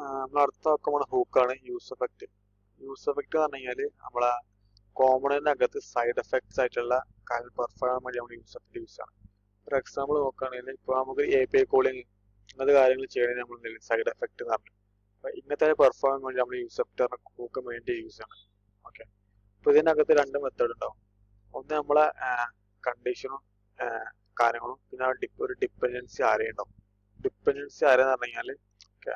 നമ്മൾ അടുത്ത നോക്കുമ്പോൾ ഹൂക്കാണ് യൂസ് എഫക്റ്റ്. യൂസ് എഫക്റ്റ് എന്ന് പറഞ്ഞു കഴിഞ്ഞാൽ നമ്മളെ കോമണിനകത്ത് സൈഡ് എഫക്ട്സ് ആയിട്ടുള്ള കാര്യം പെർഫോം ചെയ്യാൻ വേണ്ടി നമ്മൾ യൂസ് എഫക്റ്റ് യൂസ് ആണ്. ഫോർ എക്സാമ്പിൾ നോക്കുകയാണെങ്കിൽ ഇപ്പോൾ നമുക്ക് API കോളിംഗ് ഇങ്ങനത്തെ കാര്യങ്ങൾ ചെയ്യണമെങ്കിൽ നമ്മൾ സൈഡ് എഫക്റ്റ് എന്ന് പറഞ്ഞു. അപ്പൊ ഇങ്ങനത്തെ പെർഫോം ചെയ്യാൻ വേണ്ടി നമ്മൾ യൂസ് എഫക്റ്റ് ഹൂക്ക് വേണ്ടി യൂസ് ആണ്. ഓക്കെ, അപ്പൊ ഇതിനകത്ത് രണ്ട് മെത്തേഡ് ഉണ്ടാവും. ഒന്ന് നമ്മളെ കണ്ടീഷനും കാര്യങ്ങളും, പിന്നെ ഒരു ഡിപ്പെൻഡൻസി ആരെയും ഉണ്ടാവും. ഡിപ്പെൻഡൻസി ആരെന്ന് പറഞ്ഞു കഴിഞ്ഞാൽ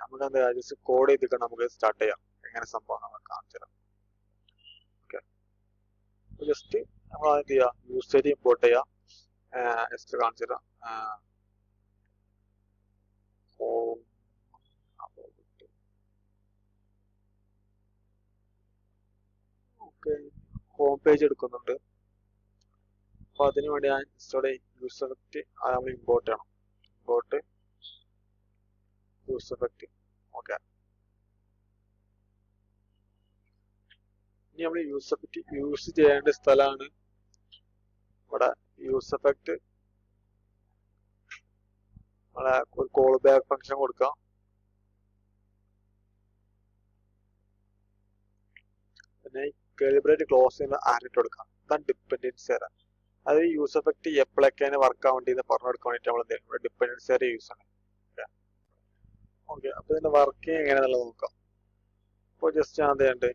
നമുക്ക് എന്താ ജസ്റ്റ് കോഡ് ചെയ്തിട്ട് നമുക്ക് സ്റ്റാർട്ട് ചെയ്യാം. എങ്ങനെ സംഭവം നമുക്ക് കാണിച്ചു തരാം. ഓക്കെ, ജസ്റ്റ് നമ്മൾ എന്ത് ചെയ്യാം, യൂസേജ് ഇമ്പോർട്ട് ചെയ്യാം. ജസ്റ്റ് കാണിച്ചു തരാം. ഓക്കെ, ഹോം പേജ് എടുക്കുന്നുണ്ട്. അപ്പൊ അതിനു വേണ്ടി ഞാൻ ഇവിടെ യൂസ് എഫക്റ്റ് നമ്മൾ ഇമ്പോർട്ട് ചെയ്യണം. Import use effect. ഓക്കെ, ഇനി നമ്മൾ യൂസ് എഫക്റ്റ് യൂസ് ചെയ്യേണ്ട സ്ഥലമാണ് ഇവിടെ. യൂസ് എഫക്റ്റ് നമ്മളെ ഒരു കോൾ ബാക്ക് ഫംഗ്ഷൻ കൊടുക്കാം. പിന്നെ കാലിബ്രേറ്റ് ക്ലോസ് ചെയ്യുന്ന ആരിട്ട് കൊടുക്കാം. ഇതാണ് ഡിപ്പെൻഡൻസി തരാം. അത് യൂസ് എഫക്റ്റ് എപ്പോഴൊക്കെയാണ് വർക്ക് ആവേണ്ടി എന്ന് പറഞ്ഞു കൊടുക്കാൻ വേണ്ടിയിട്ട് നമ്മൾ എന്ത് ചെയ്യും, ഡിപ്പെൻഡൻസി വരെ യൂസ് ആണ്. ഓക്കെ, അപ്പൊ ഇതിന്റെ വർക്കിംഗ് എങ്ങനെയാണെന്നുള്ളത് നോക്കാം. അപ്പോൾ ജസ്റ്റ് ഞാൻ എന്ത് ചെയ്യണ്ട്,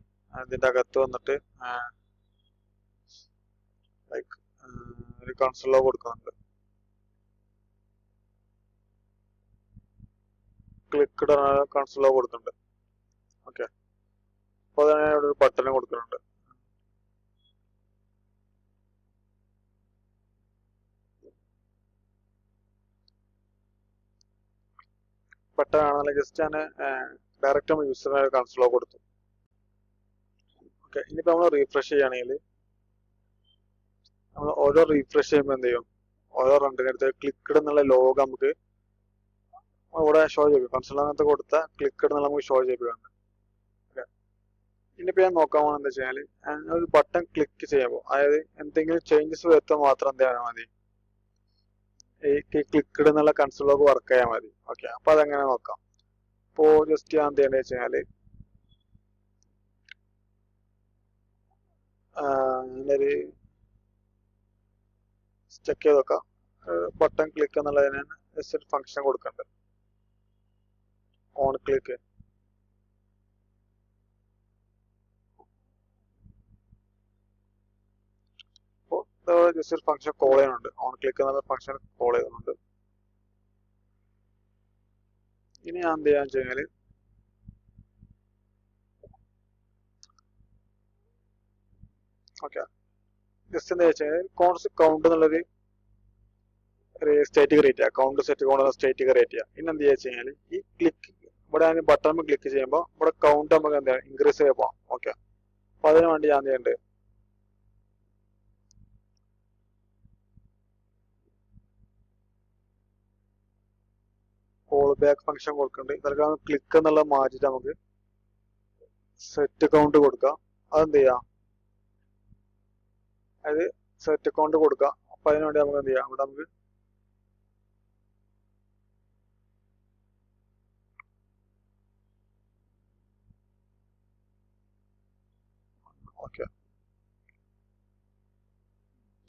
ഇതിന്റെ അകത്ത് വന്നിട്ട് ലൈക്ക് ഒരു കൺസോൾ കൊടുക്കുന്നുണ്ട്. ക്ലിക്ക് കൺസോൾ കൊടുക്കുന്നുണ്ട്. ഓക്കെ, അപ്പൊ അതിന് ഇവിടെ ഒരു ബട്ടൺ കൊടുക്കുന്നുണ്ട്. ബട്ടൺ ആണെന്നുള്ള ജസ്റ്റ് ഞാൻ ഡയറക്റ്റ് നമ്മൾ യൂസറിന് കൺസോൾ കൊടുത്തു. ഓക്കെ, ഇനിയിപ്പോ നമ്മൾ റീഫ്രഷ് ചെയ്യുകയാണെങ്കിൽ നമ്മൾ ഓരോ റീഫ്രഷ് ചെയ്യുമ്പോൾ എന്ത് ചെയ്യും, ഓരോ റണ്ടിനടുത്ത് ക്ലിക്കഡ് എന്നുള്ള ലോഗ് നമുക്ക് ഇവിടെ ഷോ ചെയ്യും. കൺസോളിനകത്ത് കൊടുത്ത ക്ലിക്കഡ് എന്നുള്ള നമുക്ക് ഷോ ചെയ്യിപ്പിക്കുന്നുണ്ട്. ഓക്കെ, ഇനിയിപ്പോ ഞാൻ നോക്കാൻ പോകുന്നത് എന്താ വെച്ചാൽ ഒരു ബട്ടൺ ക്ലിക്ക് ചെയ്യുമ്പോൾ, അതായത് എന്തെങ്കിലും ചേഞ്ചസ് വരുത്താൻ മാത്രം എന്ത് ചെയ്യാൻ മതി, ഈ ക്ലിക്കഡ് എന്നുള്ള കൺസോൾ ലോഗ് വർക്ക് ചെയ്യാൻ മതി. ഓക്കെ, അപ്പൊ അതെങ്ങനെ നോക്കാം. ഇപ്പോ ജസ്റ്റ് ഞാൻ എന്ത് ചെയ്യേണ്ടത് വെച്ചാല് ഒരു ചെക്ക് ചെയ്ത് നോക്കാം. ബട്ടൺ ക്ലിക്ക് എന്നുള്ളതിനാണ് ജസ്റ്റ് ഒരു ഫംഗ്ഷൻ കൊടുക്കേണ്ടത്. ഓൺ ക്ലിക്ക് ജസ്റ്റ് ഒരു ഫംഗ്ഷൻ കോൾ ചെയ്യുന്നുണ്ട്. ഓൺ ക്ലിക്ക് എന്നുള്ള ഫംഗ്ഷൻ കോൾ ചെയ്യുന്നുണ്ട്. ഇനി ഞാൻ എന്ത് ചെയ്യാന്ന് വെച്ചാല് ഓക്കെ, ജസ്റ്റ് എന്താ വെച്ചാൽ കൗണ്ട് എന്നുള്ളത് സ്റ്റേറ്റ് ക്രിയേറ്റ് ചെയ്യുക. Count set count state create ചെയ്യുക. ഇനി എന്ത് ചെയ്യാ കഴിഞ്ഞാൽ ഈ ക്ലിക്ക് ഇവിടെ ബട്ടൺ ക്ലിക്ക് ചെയ്യുമ്പോൾ ഇവിടെ കൗണ്ട് നമുക്ക് എന്താ ഇൻക്രീസ് ചെയ്ത് പോകാം. ഓക്കെ, അപ്പൊ അതിന് വേണ്ടി ഞാൻ എന്ത് ചെയ്യേണ്ടത്, കോൾ ബാക്ക് ഫംഗ്ഷൻ കൊടുക്കുന്നുണ്ട്. തൽക്കാലം ക്ലിക്ക് എന്നുള്ളത് മാറ്റിട്ട് നമുക്ക് സെറ്റ് കൗണ്ട് കൊടുക്കാം. അതെന്ത് ചെയ്യാം, അത് സെറ്റ് കൗണ്ട് കൊടുക്കാം. അപ്പൊ അതിന് വേണ്ടി നമുക്ക് എന്ത് ചെയ്യാം, ഇവിടെ നമുക്ക് ഓക്കെ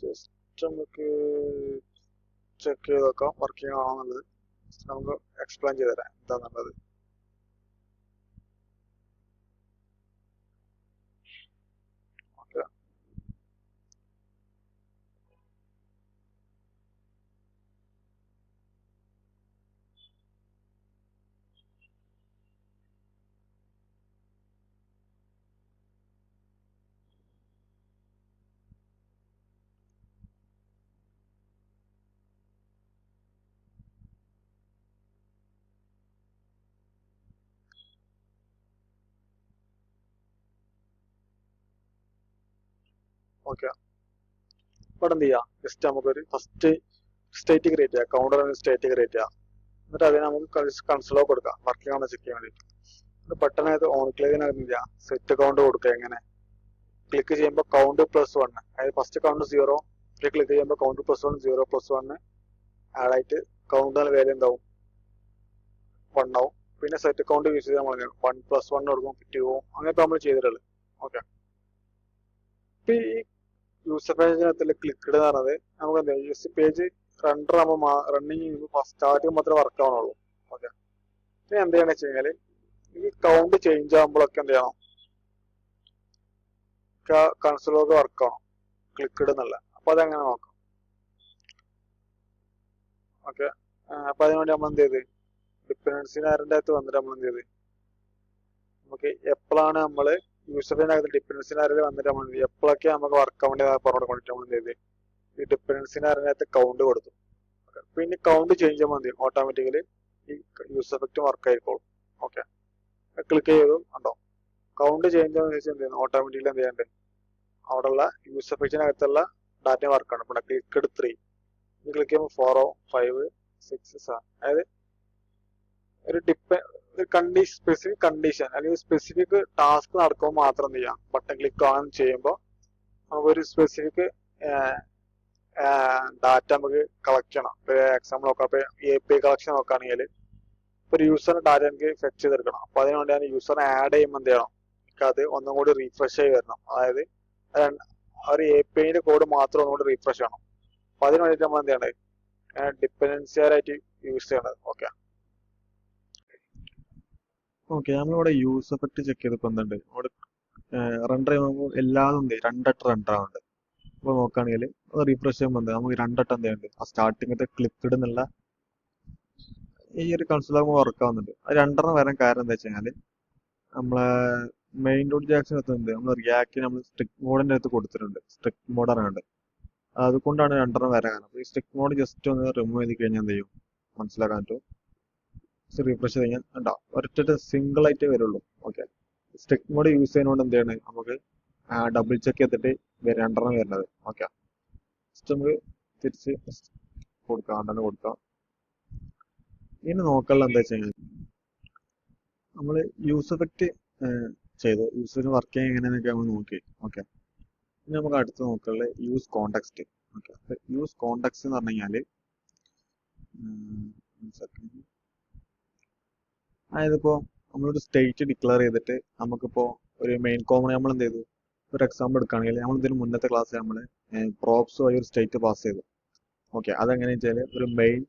ജസ്റ്റ് നമുക്ക് ചെക്ക് ചെയ്ത് നോക്കാം വർക്കിംഗ് ആണോ എന്നുള്ളത്. നമുക്ക് എക്സ്പ്ലെയിൻ ചെയ്ത് തരാം എന്താന്നുള്ളത്. ഓക്കെ, ഓക്കെ, ഇവിടെ എന്ത് ചെയ്യാം, ജസ്റ്റ് നമുക്കൊരു ഫസ്റ്റ് സ്റ്റേറ്റ് ക്രിയേറ്റ് ചെയ്യാം. കൗണ്ടർ സ്റ്റേറ്റ് ക്രിയേറ്റ് ചെയ്യാം. എന്നിട്ട് അതിന് നമുക്ക് കൺസോൾ കൊടുക്കാം വർക്കിംഗ് ആണോ ചെക്ക് ചെയ്യാൻ വേണ്ടി. പെട്ടെന്ന് ഓൺ ക്ലിക്കിനകത്ത് എന്ത് ചെയ്യാം, സെറ്റ് കൗണ്ട് കൊടുക്കുക. എങ്ങനെ ക്ലിക്ക് ചെയ്യുമ്പോൾ കൗണ്ട് +1, അതായത് ഫസ്റ്റ് കൗണ്ട് 0, ക്ലിക്ക് ചെയ്യുമ്പോൾ കൗണ്ട് +1 0 +1 ആഡ് ആയിട്ട് കൗണ്ട് വാല്യൂ എന്താവും 1 ആവും. പിന്നെ സെറ്റ് അക്കൗണ്ട് യൂസ് ചെയ്ത് നമ്മൾ 1+1 കൊടുക്കും 2 അങ്ങനെയൊക്കെ നമ്മൾ ചെയ്തിട്ടുള്ളത്. ഓക്കെ, ഇപ്പൊ ഈ യൂസർ പേജിനകത്തുള്ള ക്ലിക്ക്ഡ് എന്ന് പറയുന്നത് നമുക്ക് എന്താ യൂസർ പേജ് റണ്ടർ ആകുമ്പോൾ റണ്ണിങ് സ്റ്റാർട്ടിങ് മാത്രമേ വർക്ക് ആവണുള്ളൂ. ഓക്കെ, പിന്നെ എന്ത് ചെയ്യണമെന്ന് വെച്ച് കഴിഞ്ഞാൽ ഈ കൗണ്ട് ചേഞ്ച് ആകുമ്പോഴൊക്കെ എന്ത് ചെയ്യണം, കൺസോളൊക്കെ വർക്ക് ആവണം ക്ലിക്ക്ഡ് എന്നുള്ള. അപ്പൊ അതെങ്ങനെ നോക്കാം. ഓക്കെ, അപ്പൊ അതിനുവേണ്ടി നമ്മൾ എന്ത് ചെയ്ത് ഡിപ്പെൻഡൻസിന്റെ അകത്ത് വന്നിട്ട് നമ്മൾ എന്ത് ചെയ്ത് നമുക്ക് എപ്പോഴാണ് നമ്മള് യൂസറിനകത്ത് ഡിപ്പെൻഡൻസിന്റെ അകത്ത് വന്നിട്ട് നമ്മൾ എപ്പോഴൊക്കെ നമുക്ക് വർക്ക് ആവേണ്ടി പറഞ്ഞുകൊണ്ട് കൊണ്ടിട്ട് നമ്മൾ എന്ത് ചെയ്ത് ഈ ഡിപ്പെൻഡൻസിന്റെ അകത്ത് കൗണ്ട് കൊടുത്തു. പിന്നെ കൗണ്ട് ചേഞ്ച് ചെയ്യുമ്പോൾ എന്ത് ചെയ്യും ഓട്ടോമാറ്റിക്കലി ഈ യൂസർ എഫക്റ്റ് വർക്ക് ആയിക്കോളും. ഓക്കെ, ക്ലിക്ക് ചെയ്തു കണ്ടോ കൗണ്ട് ചേഞ്ച് ആവുന്ന വെച്ചാൽ എന്ത് ചെയ്യുന്നു ഓട്ടോമാറ്റിക്കലി എന്ത് ചെയ്യണ്ടേ അവിടെയുള്ള യൂസർ എഫക്റ്റിനകത്തുള്ള ഡാറ്റ വർക്കാണ്. ഇവിടെ ക്ലിക്കഡ് 3 ക്ലിക്ക് ചെയ്യുമ്പോൾ 4 5 6 7 അതായത് ഒരു സ്പെസിഫിക് കണ്ടീഷൻ അല്ലെങ്കിൽ സ്പെസിഫിക് ടാസ്ക് നടക്കുമ്പോൾ മാത്രം എന്ത് ചെയ്യാം ബട്ടൺ ക്ലിക്ക് ഓൺ ചെയ്യുമ്പോൾ നമുക്കൊരു സ്പെസിഫിക് ഡാറ്റ നമുക്ക് കളക്ട് ചെയ്യണം. എക്സാമ്പിൾ നോക്കാം, ഇപ്പൊ API കളക്ഷൻ നോക്കുകയാണെങ്കിൽ ഒരു യൂസറിന്റെ ഡാറ്റ എനിക്ക് ഫെച്ച് ചെയ്തെടുക്കണം. അപ്പൊ അതിന് വേണ്ടി ഞാൻ യൂസറിനെ ആഡ് ചെയ്യുമ്പോൾ എന്ത് ചെയ്യണം എനിക്ക് അത് ഒന്നും കൂടി റീഫ്രഷ് ആയി വരണം. അതായത് ഒരു APIന്റെ കോഡ് മാത്രം ഒന്നുകൂടി റീഫ്രഷ് ചെയ്യണം. അപ്പൊ അതിന് വേണ്ടിയിട്ട് നമ്മൾ എന്ത് ചെയ്യണ്ടത് ഡിപ്പെൻഡൻസിയായിട്ട് യൂസ് ചെയ്യണത്. ഓക്കെ, നമ്മളിവിടെ യൂസ് എഫക്ട് ചെക്ക് ചെയ്തപ്പോൾ എന്തുണ്ട് ഇവിടെ റണ്ടർ ചെയ്യുമ്പോൾ എല്ലാതും ഉണ്ട് 2 വട്ടം റണ്ടർ ആവുന്നുണ്ട്. അപ്പോൾ നോക്കുകയാണെങ്കിൽ റീഫ്രഷ് ചെയ്യുമ്പോൾ എന്താ നമുക്ക് 2 വട്ടം എന്ത് ചെയ്യുന്നുണ്ട് ആ സ്റ്റാർട്ടിങ്ങത്തെ ക്ലിക്ക്ഡ് എന്നുള്ള ഈ ഒരു കൺസോളാകുമ്പോൾ വർക്ക് ആവുന്നുണ്ട്. അത് 2 വരാൻ കാരണം എന്താ വെച്ച് കഴിഞ്ഞാൽ നമ്മളെ മെയിൻ ഡോട്ട് ജാക്സൺ എത്തുന്നുണ്ട് നമ്മൾ റിയാക്ട് നമ്മൾ സ്ട്രിക്ട് മോഡിന്റെ അകത്ത് കൊടുത്തിട്ടുണ്ട്. സ്ട്രിക്ട് മോഡ് അറിയാണ്ട് അതുകൊണ്ടാണ് 2 വരാൻ കാരണം. ഈ സ്ട്രിക്ട് മോഡ് ജസ്റ്റ് ഒന്ന് റിമൂവ് ചെയ്ത് കഴിഞ്ഞാൽ എന്ത് ചെയ്യും മനസ്സിലാക്കാൻ പറ്റും. റീഫ്രഷ് കഴിഞ്ഞാൽ ഉണ്ടോ ഒരൊറ്റ സിംഗിൾ ആയിട്ടേ വരുള്ളൂ. ഓക്കെ, സ്ട്രിക്ട് മോഡ് യൂസ് ചെയ്യുന്നതുകൊണ്ട് എന്ത് ചെയ്യണം നമുക്ക് ഡബിൾ ചെക്ക് ചെയ്തിട്ട് 2 വരുന്നത്. ഓക്കെ, ജസ്റ്റ് നമുക്ക് തിരിച്ച് കൊടുക്കാം, തന്നെ കൊടുക്കാം. ഇനി നോക്കാനുള്ള എന്താ വെച്ച് കഴിഞ്ഞാൽ നമ്മൾ യൂസ് എഫക്റ്റ് ചെയ്തു യൂസറിന് വർക്ക് ചെയ്യാൻ എങ്ങനെയാണെന്നൊക്കെ നമ്മൾ നോക്കി. ഓക്കെ, ഇനി നമുക്ക് അടുത്ത് നോക്കാനുള്ളത് use context. Okay, use context എന്ന് പറഞ്ഞു കഴിഞ്ഞാൽ അതായത് ഇപ്പോൾ നമ്മളൊരു സ്റ്റേറ്റ് ഡിക്ലെയർ ചെയ്തിട്ട് നമുക്കിപ്പോൾ ഒരു മെയിൻ കോമൺ നമ്മൾ എന്ത് ചെയ്തു ഒരു എക്സാമ്പിൾ എടുക്കുകയാണെങ്കിൽ നമ്മൾ ഇതിന് മുന്നത്തെ ക്ലാസ്സിൽ നമ്മൾ പ്രോപ്സ് വഴി ഒരു സ്റ്റേറ്റ് പാസ് ചെയ്തു. ഓക്കെ, അതെങ്ങനെയാണെന്ന് വെച്ചാൽ ഒരു മെയിൻ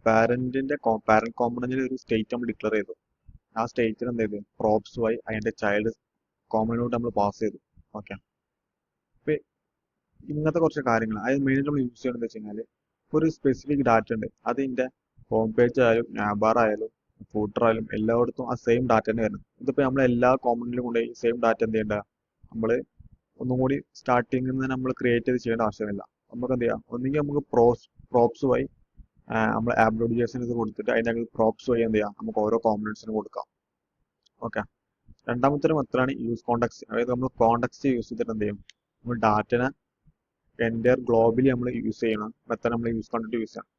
പാരന്റ് കോമ്പണന്റിൽ ഒരു സ്റ്റേറ്റ് നമ്മൾ ഡിക്ലെയർ ചെയ്തു. ആ സ്റ്റേറ്റിന് എന്ത് ചെയ്തു പ്രോപ്സ് വഴി അതിന്റെ ചൈൽഡ് കോമ്പണന്റിലോട്ട് നമ്മൾ പാസ് ചെയ്തു. ഓക്കെ, ഇപ്പൊ ഇങ്ങനത്തെ കുറച്ച് കാര്യങ്ങൾ അതായത് മെയിനായിട്ട് നമ്മൾ യൂസ് ചെയ്യണമെന്ന് വെച്ച് കഴിഞ്ഞാൽ ഒരു സ്പെസിഫിക് ഡാറ്റ ഉണ്ട് അതിന്റെ ഹോം പേജ് ആയാലും നാബാർ ആയാലും ഫൂട്ടർ ആയാലും എല്ലായിടത്തും ആ സെയിം ഡാറ്റ തന്നെ വരുന്നത്. ഇതിപ്പോ നമ്മൾ എല്ലാ കോമന്റിലും കൊണ്ട് ഈ സെയിം ഡാറ്റ എന്ത് ചെയ്യേണ്ട നമ്മൾ ഒന്നും കൂടി സ്റ്റാർട്ടിങ്ങിൽ നിന്ന് നമ്മൾ ക്രിയേറ്റ് ചെയ്ത് ചെയ്യേണ്ട ആവശ്യമില്ല. നമുക്ക് എന്ത് ചെയ്യാം ഒന്നെങ്കിൽ നമുക്ക് പ്രോപ്സ് വഴി നമ്മൾ ആപ്ലിക്കേഷൻ ഇത് കൊടുത്തിട്ട് അതിന്റെ പ്രോപ്സ് വഴി എന്ത് ചെയ്യാം നമുക്ക് ഓരോ കോമ്പണൻസിനും കൊടുക്കാം. ഓക്കെ, രണ്ടാമത്തെ മെത്തേഡാണ് യൂസ് കോണ്ടെക്സ്റ്റ്. അതായത് നമ്മൾ കോണ്ടെക്സ്റ്റ് യൂസ് ചെയ്തിട്ട് എന്ത് ചെയ്യും നമ്മൾ ഡാറ്റനെ എൻ്റെ ഗ്ലോബലി നമ്മൾ യൂസ് ചെയ്യണം. മെത്തേഡ് നമ്മൾ യൂസ് കണ്ടിട്ട് യൂസ് ചെയ്യണം.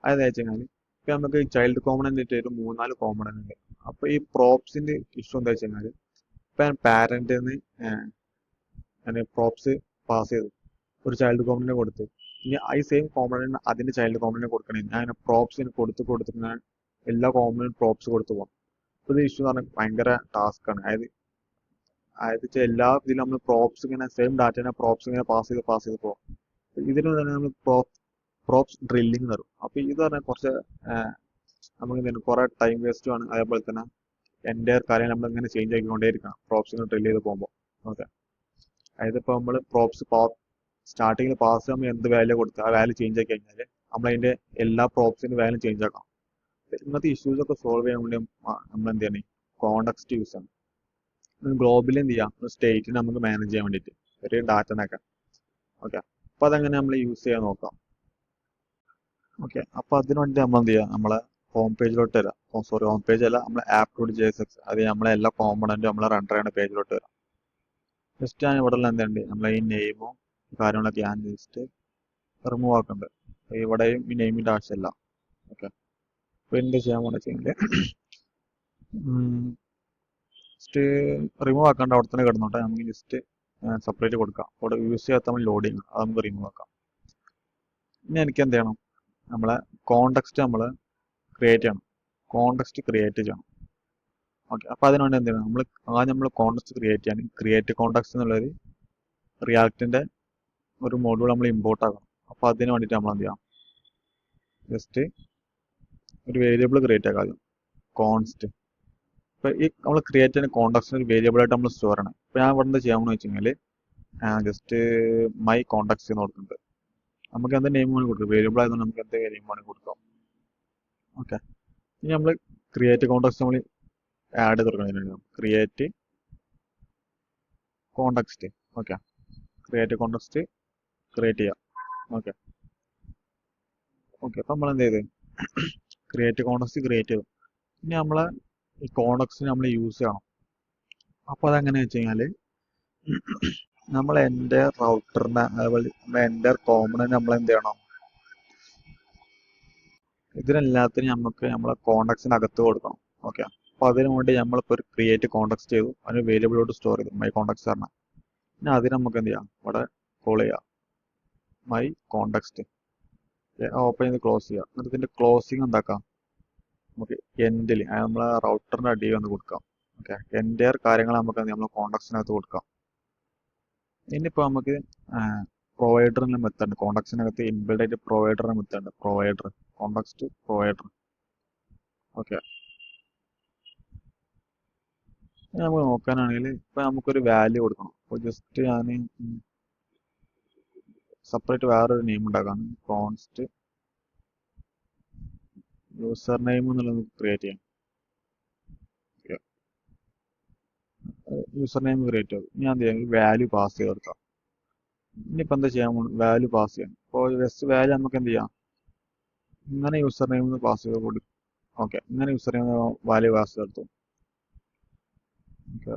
അതായത് വെച്ച് കഴിഞ്ഞാൽ ഇപ്പൊ നമുക്ക് ചൈൽഡ് കോമ്പണന്റ് ആയിട്ട് ഒരു 3-4 കോമ്പണന്റ് ഉണ്ട്. അപ്പൊ ഈ പ്രോപ്സിന്റെ ഇഷ്യൂ എന്താ വെച്ച് കഴിഞ്ഞാൽ ഇപ്പൊ ഞാൻ പാരന്റിന്ന് പ്രോപ്സ് പാസ് ചെയ്തു ഒരു ചൈൽഡ് കോമ്പണന്റ് കൊടുത്ത് ഇനി ഈ സെയിം കോമ്പണന്റ് അതിന്റെ ചൈൽഡ് കോമ്പണന്റ് കൊടുക്കണേ ഞാൻ പ്രോപ്സിന് കൊടുത്തിട്ട് ഞാൻ എല്ലാ കോമ്പണന്റ് പ്രോപ്സ് കൊടുത്തു പോകാം. അപ്പൊ ഇത് ഇഷ്യൂ എന്ന് പറഞ്ഞാൽ ഭയങ്കര ടാസ്ക് ആണ്. അതായത് എല്ലാ ഇതിലും നമ്മൾ പ്രോപ്സ് ഇങ്ങനെ സെയിം ഡാറ്റനെ പ്രോപ്സ് ഇങ്ങനെ പാസ് ചെയ്ത് പോകാം. ഇതിന് തന്നെ നമ്മൾ പ്രോപ്സ് ഡ്രില്ലിങ് തരും. അപ്പൊ ഇത് പറഞ്ഞാൽ കുറച്ച് നമുക്ക് കുറെ ടൈം വേസ്റ്റും ആണ്. അതേപോലെ തന്നെ എൻ്റെ കാര്യം നമ്മൾ ഇങ്ങനെ ചേഞ്ച് ആക്കിക്കൊണ്ടേയിരിക്കണം പ്രോപ്സ് ഇങ്ങനെ ഡ്രിൽ ചെയ്ത് പോകുമ്പോൾ. ഓക്കെ, അതായത് ഇപ്പോൾ നമ്മൾ പ്രോപ്സ് സ്റ്റാർട്ടിങ്ങിൽ പാസ് ചെയ്യുമ്പോൾ എന്ത് വാല്യൂ കൊടുത്ത് ആ വാല്യൂ ചേഞ്ച് ആക്കി കഴിഞ്ഞാൽ നമ്മളതിന്റെ എല്ലാ പ്രോപ്സിന്റെ വാല്യൂ ചേഞ്ച് ആക്കാം. ഇങ്ങനത്തെ ഇഷ്യൂസ് ഒക്കെ സോൾവ് ചെയ്യാൻ വേണ്ടി നമ്മൾ എന്ത് ചെയ്യണം കോണ്ടെക്സ്റ്റ് യൂസ് ആണ്. ഗ്ലോബലി എന്ത് ചെയ്യാം സ്റ്റേറ്റിനെ നമുക്ക് മാനേജ് ചെയ്യാൻ വേണ്ടിയിട്ട് ഒരു ഡാറ്റനൊക്കെ. ഓക്കെ, അപ്പൊ അതെങ്ങനെ നമ്മൾ യൂസ് ചെയ്യാൻ നോക്കാം. ഓക്കെ, അപ്പൊ അതിനു വേണ്ടി നമ്മൾ എന്ത് ചെയ്യാം നമ്മളെ ഹോം പേജിലോട്ട് വരാം. ഹോം പേജ് അല്ല നമ്മളെ app.jsx അത് നമ്മളെ എല്ലാ കോമ്പണന്റും നമ്മളെ റണ്ടർ ചെയ്യുന്ന പേജിലോട്ട് വരാം. ജസ്റ്റ് ഞാൻ ഇവിടെ എന്തുണ്ട് നമ്മളെ ഈ നെയിമോ കാര്യങ്ങളൊക്കെ ഞാൻ ജസ്റ്റ് റിമൂവ് ആക്കുന്നുണ്ട്. ഇവിടെയും ഈ നെയിമിന്റെ ആവശ്യമില്ല. ഓക്കെ, അപ്പൊ എന്ത് ചെയ്യാൻ പോണെന്ന് വെച്ച് കഴിഞ്ഞാൽ ജസ്റ്റ് റിമൂവ് ആക്കാണ്ട് അവിടെ തന്നെ കിടന്നോട്ടെ. നമുക്ക് ജസ്റ്റ് സെപ്പറേറ്റ് കൊടുക്കാം. അവിടെ യൂസ് ചെയ്യാത്ത നമ്മൾ ലോഡിങ് അത് നമുക്ക് റിമൂവ് ആക്കാം. ഇനി എനിക്ക് എന്ത് ചെയ്യണം നമ്മളെ കോണ്ടെക്സ്റ്റ് നമ്മൾ ക്രിയേറ്റ് ചെയ്യണം. കോണ്ടെക്സ്റ്റ് ക്രിയേറ്റ് ചെയ്യണം. ഓക്കെ, അപ്പോൾ അതിന് വേണ്ടി എന്ത് ചെയ്യണം, ആദ്യം നമ്മൾ കോൺടാക്ട്സ് ക്രിയേറ്റ് ചെയ്യണം. ക്രിയേറ്റ് കോൺടാക്ട്സ് എന്നുള്ളൊരു റിയാക്റ്റിൻ്റെ ഒരു മോഡ്യൂൾ നമ്മൾ ഇമ്പോർട്ട് ആക്കണം. അപ്പോൾ അതിന് വേണ്ടിയിട്ട് നമ്മൾ എന്ത് ചെയ്യാം, ജസ്റ്റ് ഒരു വേരിയബിൾ ക്രിയേറ്റ് ആക്കാം ആദ്യം, കോൺസ്റ്റ്. ഇപ്പോൾ ഈ നമ്മൾ ക്രിയേറ്റ് ചെയ്യുന്ന കോൺടാക്ട്സിന് ഒരു വേരിയബിൾ ആയിട്ട് നമ്മൾ സ്റ്റോർ ചെയ്യണം. ഇപ്പോൾ ഞാൻ ഇവിടെ എന്താ ചെയ്യാമെന്ന് വെച്ച് കഴിഞ്ഞാൽ ജസ്റ്റ് മൈ കോൺടാക്ട്സ് എന്ന് കൊടുക്കുന്നുണ്ട്. നമുക്ക് എന്ത് നെയിം വേണമെങ്കിൽ കൊടുക്കാം, വേരിയബിൾ ആയതുകൊണ്ട് നമുക്ക് എന്ത് നെയിം വേണമെങ്കിൽ കൊടുക്കാം. ഓക്കെ, ഇനി നമ്മൾ ക്രിയേറ്റ് കോൺടാക്ട്സ് നമ്മൾ ആഡ് ചെയ്ത് കൊടുക്കണം. ക്രിയേറ്റ് കോൺടാക്സ്റ്റ്. ഓക്കെ, ക്രിയേറ്റ് കോൺടാക്സ്റ്റ് ക്രിയേറ്റ് ചെയ്യാം. ഓക്കെ ഓക്കെ, അപ്പം നമ്മൾ എന്ത് ചെയ്ത് ക്രിയേറ്റ് കോൺടാക്സ്റ്റ് ക്രിയേറ്റ് ചെയ്തു. ഇനി നമ്മളെ ഈ കോൺടാക്ട്സിന് നമ്മൾ യൂസ് ചെയ്യണം. അപ്പോൾ അതെങ്ങനെയാണെന്ന് വെച്ച് കഴിഞ്ഞാൽ നമ്മൾ എൻ്റെ റൗട്ടറിനെ അതുപോലെ എൻ്റെ കോമണിനെ നമ്മൾ എന്ത് ചെയ്യണം, ഇതിനെല്ലാത്തിനും നമുക്ക് നമ്മളെ കോൺടാക്ട്സിന് അകത്ത് കൊടുക്കണം. ഓക്കെ, അപ്പോൾ അതിനു വേണ്ടി നമ്മളിപ്പോൾ ഒരു ക്രിയേറ്റ് കോൺടാക്സ്റ്റ് ചെയ്തു, അതിന് വേരിയബിളോട്ട് സ്റ്റോർ ചെയ്തു മൈ കോൺടാക്ട്സ് പറഞ്ഞാൽ. പിന്നെ അതിന് നമുക്ക് എന്ത് ചെയ്യാം, ഇവിടെ കോൾ ചെയ്യാം മൈ കോൺടാക്സ്റ്റ്, ഓപ്പൺ ചെയ്ത് ക്ലോസ് ചെയ്യാം. എന്നിട്ട് ഇതിൻ്റെ ക്ലോസിങ് എന്താക്കാം, നമുക്ക് എൻഡിൽ നമ്മളെ റൗട്ടറിൻ്റെ അടിയിൽ വന്ന് കൊടുക്കാം. ഓക്കെ, എൻ്റെ കാര്യങ്ങൾ നമുക്ക് നമ്മൾ കോൺടാക്ട്സിനകത്ത് കൊടുക്കാം. ഇനിയിപ്പോൾ നമുക്ക് പ്രൊവൈഡറിൻ്റെ മെത്തേഡ്, കോൺടാക്ട്സിനകത്ത് ഇൻബിൽഡ് ആയിട്ട് പ്രൊവൈഡറിൻ്റെ method, provider contacts provider. Okay, നമുക്ക് നോക്കാനാണെങ്കിൽ ഇപ്പം നമുക്കൊരു വാല്യൂ കൊടുക്കണം. അപ്പോൾ ജസ്റ്റ് ഞാൻ സെപ്പറേറ്റ് വേറൊരു നെയിം ഉണ്ടാക്കാം, കോൺസ്റ്റ് യൂസർ നെയിം എന്നുള്ളത് നമുക്ക് ക്രിയേറ്റ് ചെയ്യാം. യൂസർ നെയിം ക്രിയേറ്റ് ആവും. ഞാൻ എന്ത് ചെയ്യാം, വാല്യൂ പാസ് ചെയ്ത് കൊടുക്കാം. ഇനിയിപ്പോൾ എന്താ ചെയ്യാൻ പോകുന്നത്, വാല്യൂ പാസ് ചെയ്യാം. അപ്പോൾ ജസ്റ്റ് വാല്യൂ നമുക്ക് എന്ത് ചെയ്യാം, ഇങ്ങനെ യൂസർ നെയിം പാസ് ചെയ്ത് കൊടുക്കും. ഓക്കെ, ഇങ്ങനെ യൂസർ നെയിം വാല്യൂ പാസ് ചെയ്തെടുത്തു. ഓക്കെ,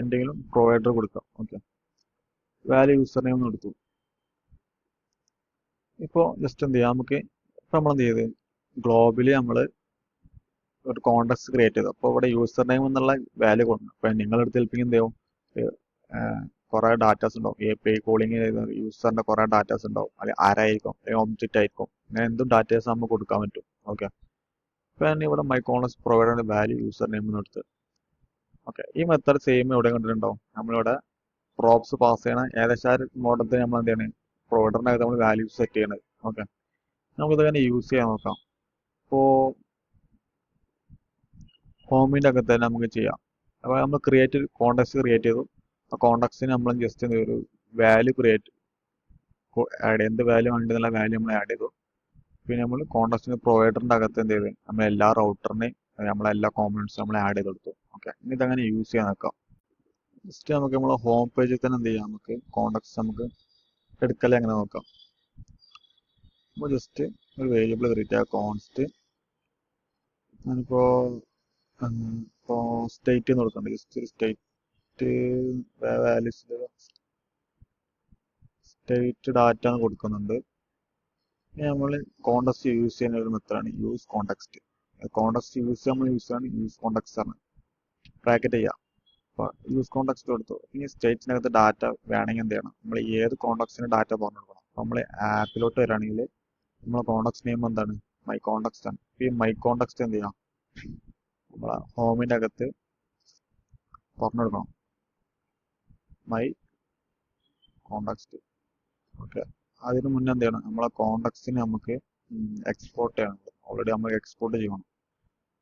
എന്തെങ്കിലും പ്രൊവൈഡർ കൊടുക്കാം. ഓക്കെ, വാല്യൂ യൂസർ നെയിം എടുത്തു. ഇപ്പോൾ ജസ്റ്റ് എന്ത് ചെയ്യാം, നമുക്ക് ഇപ്പോൾ നമ്മൾ എന്ത് ചെയ്ത് ഗ്ലോബലി നമ്മൾ ഒരു കോൺടാക്ട്സ് ക്രിയേറ്റ് ചെയ്തു. അപ്പോൾ ഇവിടെ യൂസർ നെയിം എന്നുള്ള വാല്യൂ കൊടുക്കണം. അപ്പോൾ നിങ്ങളെടുത്ത് ചിലപ്പോൾ എന്ത് ചെയ്യും, കുറേ ഡാറ്റാസ് ഉണ്ടാവും, API കോളിങ് യൂസറിൻ്റെ കുറേ ഡാറ്റാസ് ഉണ്ടാവും, അല്ലെങ്കിൽ ആരായിരിക്കും, അല്ലെങ്കിൽ ഒബ്ജക്റ്റ് ആയിരിക്കും, അങ്ങനെ എന്തും ഡാറ്റാസ് നമുക്ക് കൊടുക്കാൻ പറ്റും. ഓക്കെ, ഇപ്പോൾ ഞാൻ ഇവിടെ മൈ കോൺടാക്ട്സ് പ്രൊവൈഡറിൻ്റെ വാല്യൂ യൂസർ നെയിം എന്ന് എടുത്ത്. ഓക്കെ, ഈ മെത്തേഡ് സെയിം എവിടെ കണ്ടിട്ടുണ്ടാവും, നമ്മളിവിടെ പ്രോപ്സ് പാസ് ചെയ്യണ ഏകദേശം മോഡത്തിൽ നമ്മൾ എന്ത് ചെയ്യണം, പ്രൊവൈഡറിനകത്ത് നമ്മൾ വാല്യൂ സെറ്റ് ചെയ്യണത്. ഓക്കെ, നമുക്കിതങ്ങനെ യൂസ് ചെയ്യാൻ നോക്കാം. ഇപ്പോൾ ഹോമിൻ്റെ അകത്ത് തന്നെ നമുക്ക് ചെയ്യാം. അപ്പോൾ നമ്മൾ കോൺടാക്ട്സ് ക്രിയേറ്റ് ചെയ്തു. ആ കോൺടാക്ട്സിന് നമ്മൾ ജസ്റ്റ് ഒരു വാല്യൂ ആഡ് ചെയ്ത്, എന്ത് വാല്യൂ വേണ്ടെന്നുള്ള വാല്യൂ നമ്മൾ ആഡ് ചെയ്തു. പിന്നെ നമ്മൾ കോൺടാക്ട്സിന് പ്രൊവൈഡറിൻ്റെ അകത്ത് എന്ത് ചെയ്ത് നമ്മൾ എല്ലാ റൗട്ടറിനെയും നമ്മളെല്ലാ കോമ്പണൻസും നമ്മൾ ആഡ് ചെയ്ത് കൊടുത്തു. ഓക്കെ, ഇനി ഇതങ്ങനെ യൂസ് ചെയ്യാൻ നോക്കാം. ജസ്റ്റ് നമുക്ക് നമ്മൾ ഹോം പേജിൽ തന്നെ എന്ത് ചെയ്യാം, നമുക്ക് കോൺടാക്ട്സ് നമുക്ക് എടുക്കലേ അങ്ങനെ നോക്കാം. അപ്പോൾ ജസ്റ്റ് ഒരു വേരിയബിൾ ക്രിയേറ്റ് ചെയ്യുക, കോൺസ്റ്റ്. ഞാനിപ്പോൾ സ്റ്റേറ്റ് എന്ന് കൊടുക്കുന്നുണ്ട്, ജസ്റ്റ് ഒരു സ്റ്റേറ്റ് വാല്യൂസ് സ്റ്റേറ്റ് ഡാറ്റ എന്ന് കൊടുക്കുന്നുണ്ട്. നമ്മൾ കോൺടാക്ട്സ് യൂസ് ചെയ്യുന്ന ഒരു മെത്തേഡാണ് യൂസ് കോൺടാക്സ്റ്റ്. കോൺടാക്സ്റ്റ് നമ്മൾ യൂസ് ചെയ്യാണ് യൂസ് കോൺടാക്ട്സ് ആണ്. ബ്രാക്കറ്റ് ചെയ്യാം. അപ്പോൾ യൂസ് കോൺടാക്സ്റ്റ് കൊടുത്തു. ഇനി സ്റ്റേറ്റിനകത്ത് ഡാറ്റ വേണമെങ്കിൽ എന്ത് ചെയ്യണം, നമ്മൾ ഏത് കോൺടാക്ട്സിന് ഡാറ്റ പറഞ്ഞു കൊടുക്കണം. അപ്പോൾ നമ്മൾ ആപ്പിലോട്ട് വരികയാണെങ്കിൽ നമ്മളെ കോൺടാക്ട്സ് നെയിം എന്താണ്, മൈ കോൺടാക്ട്സ് ആണ്. ഈ മൈ കോൺടാക്ട്സ് എന്ത് ചെയ്യാം, നമ്മളെ ഹോമിൻ്റെ അകത്ത് പറഞ്ഞു കൊടുക്കണം മൈ കോൺടാക്സ്റ്റ്. ഓക്കെ, അതിന് മുന്നേ എന്ത് ചെയ്യണം, നമ്മളെ കോൺടാക്ട്സിന് നമുക്ക് എക്സ്പോർട്ട് ചെയ്യണം. ഓൾറെഡി നമ്മൾ എക്സ്പോർട്ട് ചെയ്യണം.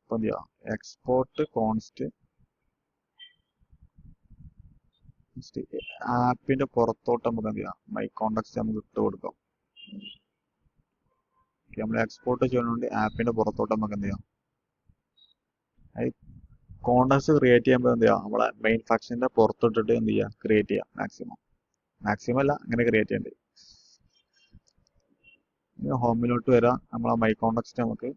അപ്പോൾ എന്ത് ചെയ്യാം, എക്സ്പോർട്ട് കോൺസ്റ്റ് ആപ്പിന്റെ പുറത്തോട്ട് നമുക്ക് എന്ത് ചെയ്യാം, മൈ കോൺടാക്ട്സ് നമുക്ക് ഇട്ട് കൊടുക്കാം. നമ്മൾ എക്സ്പോർട്ട് ചെയ്യുന്നതുകൊണ്ട് ആപ്പിന്റെ പുറത്തോട്ട് നമുക്ക് എന്ത് ചെയ്യാം, കോൺടാക്ട്സ് ക്രിയേറ്റ് ചെയ്യുമ്പോൾ എന്ത് ചെയ്യാം, നമ്മളെ മെയിൻ ഫംഗ്ഷന്റെ പുറത്തോട്ടിട്ട് എന്ത് ചെയ്യാം, ക്രിയേറ്റ് ചെയ്യാം. മാക്സിമം അല്ല, അങ്ങനെ ക്രിയേറ്റ് ചെയ്യേണ്ടത്. ഹോമിലോട്ട് വരാം, നമ്മളെ മൈ കോൺടാക്ട്സ് നമുക്ക്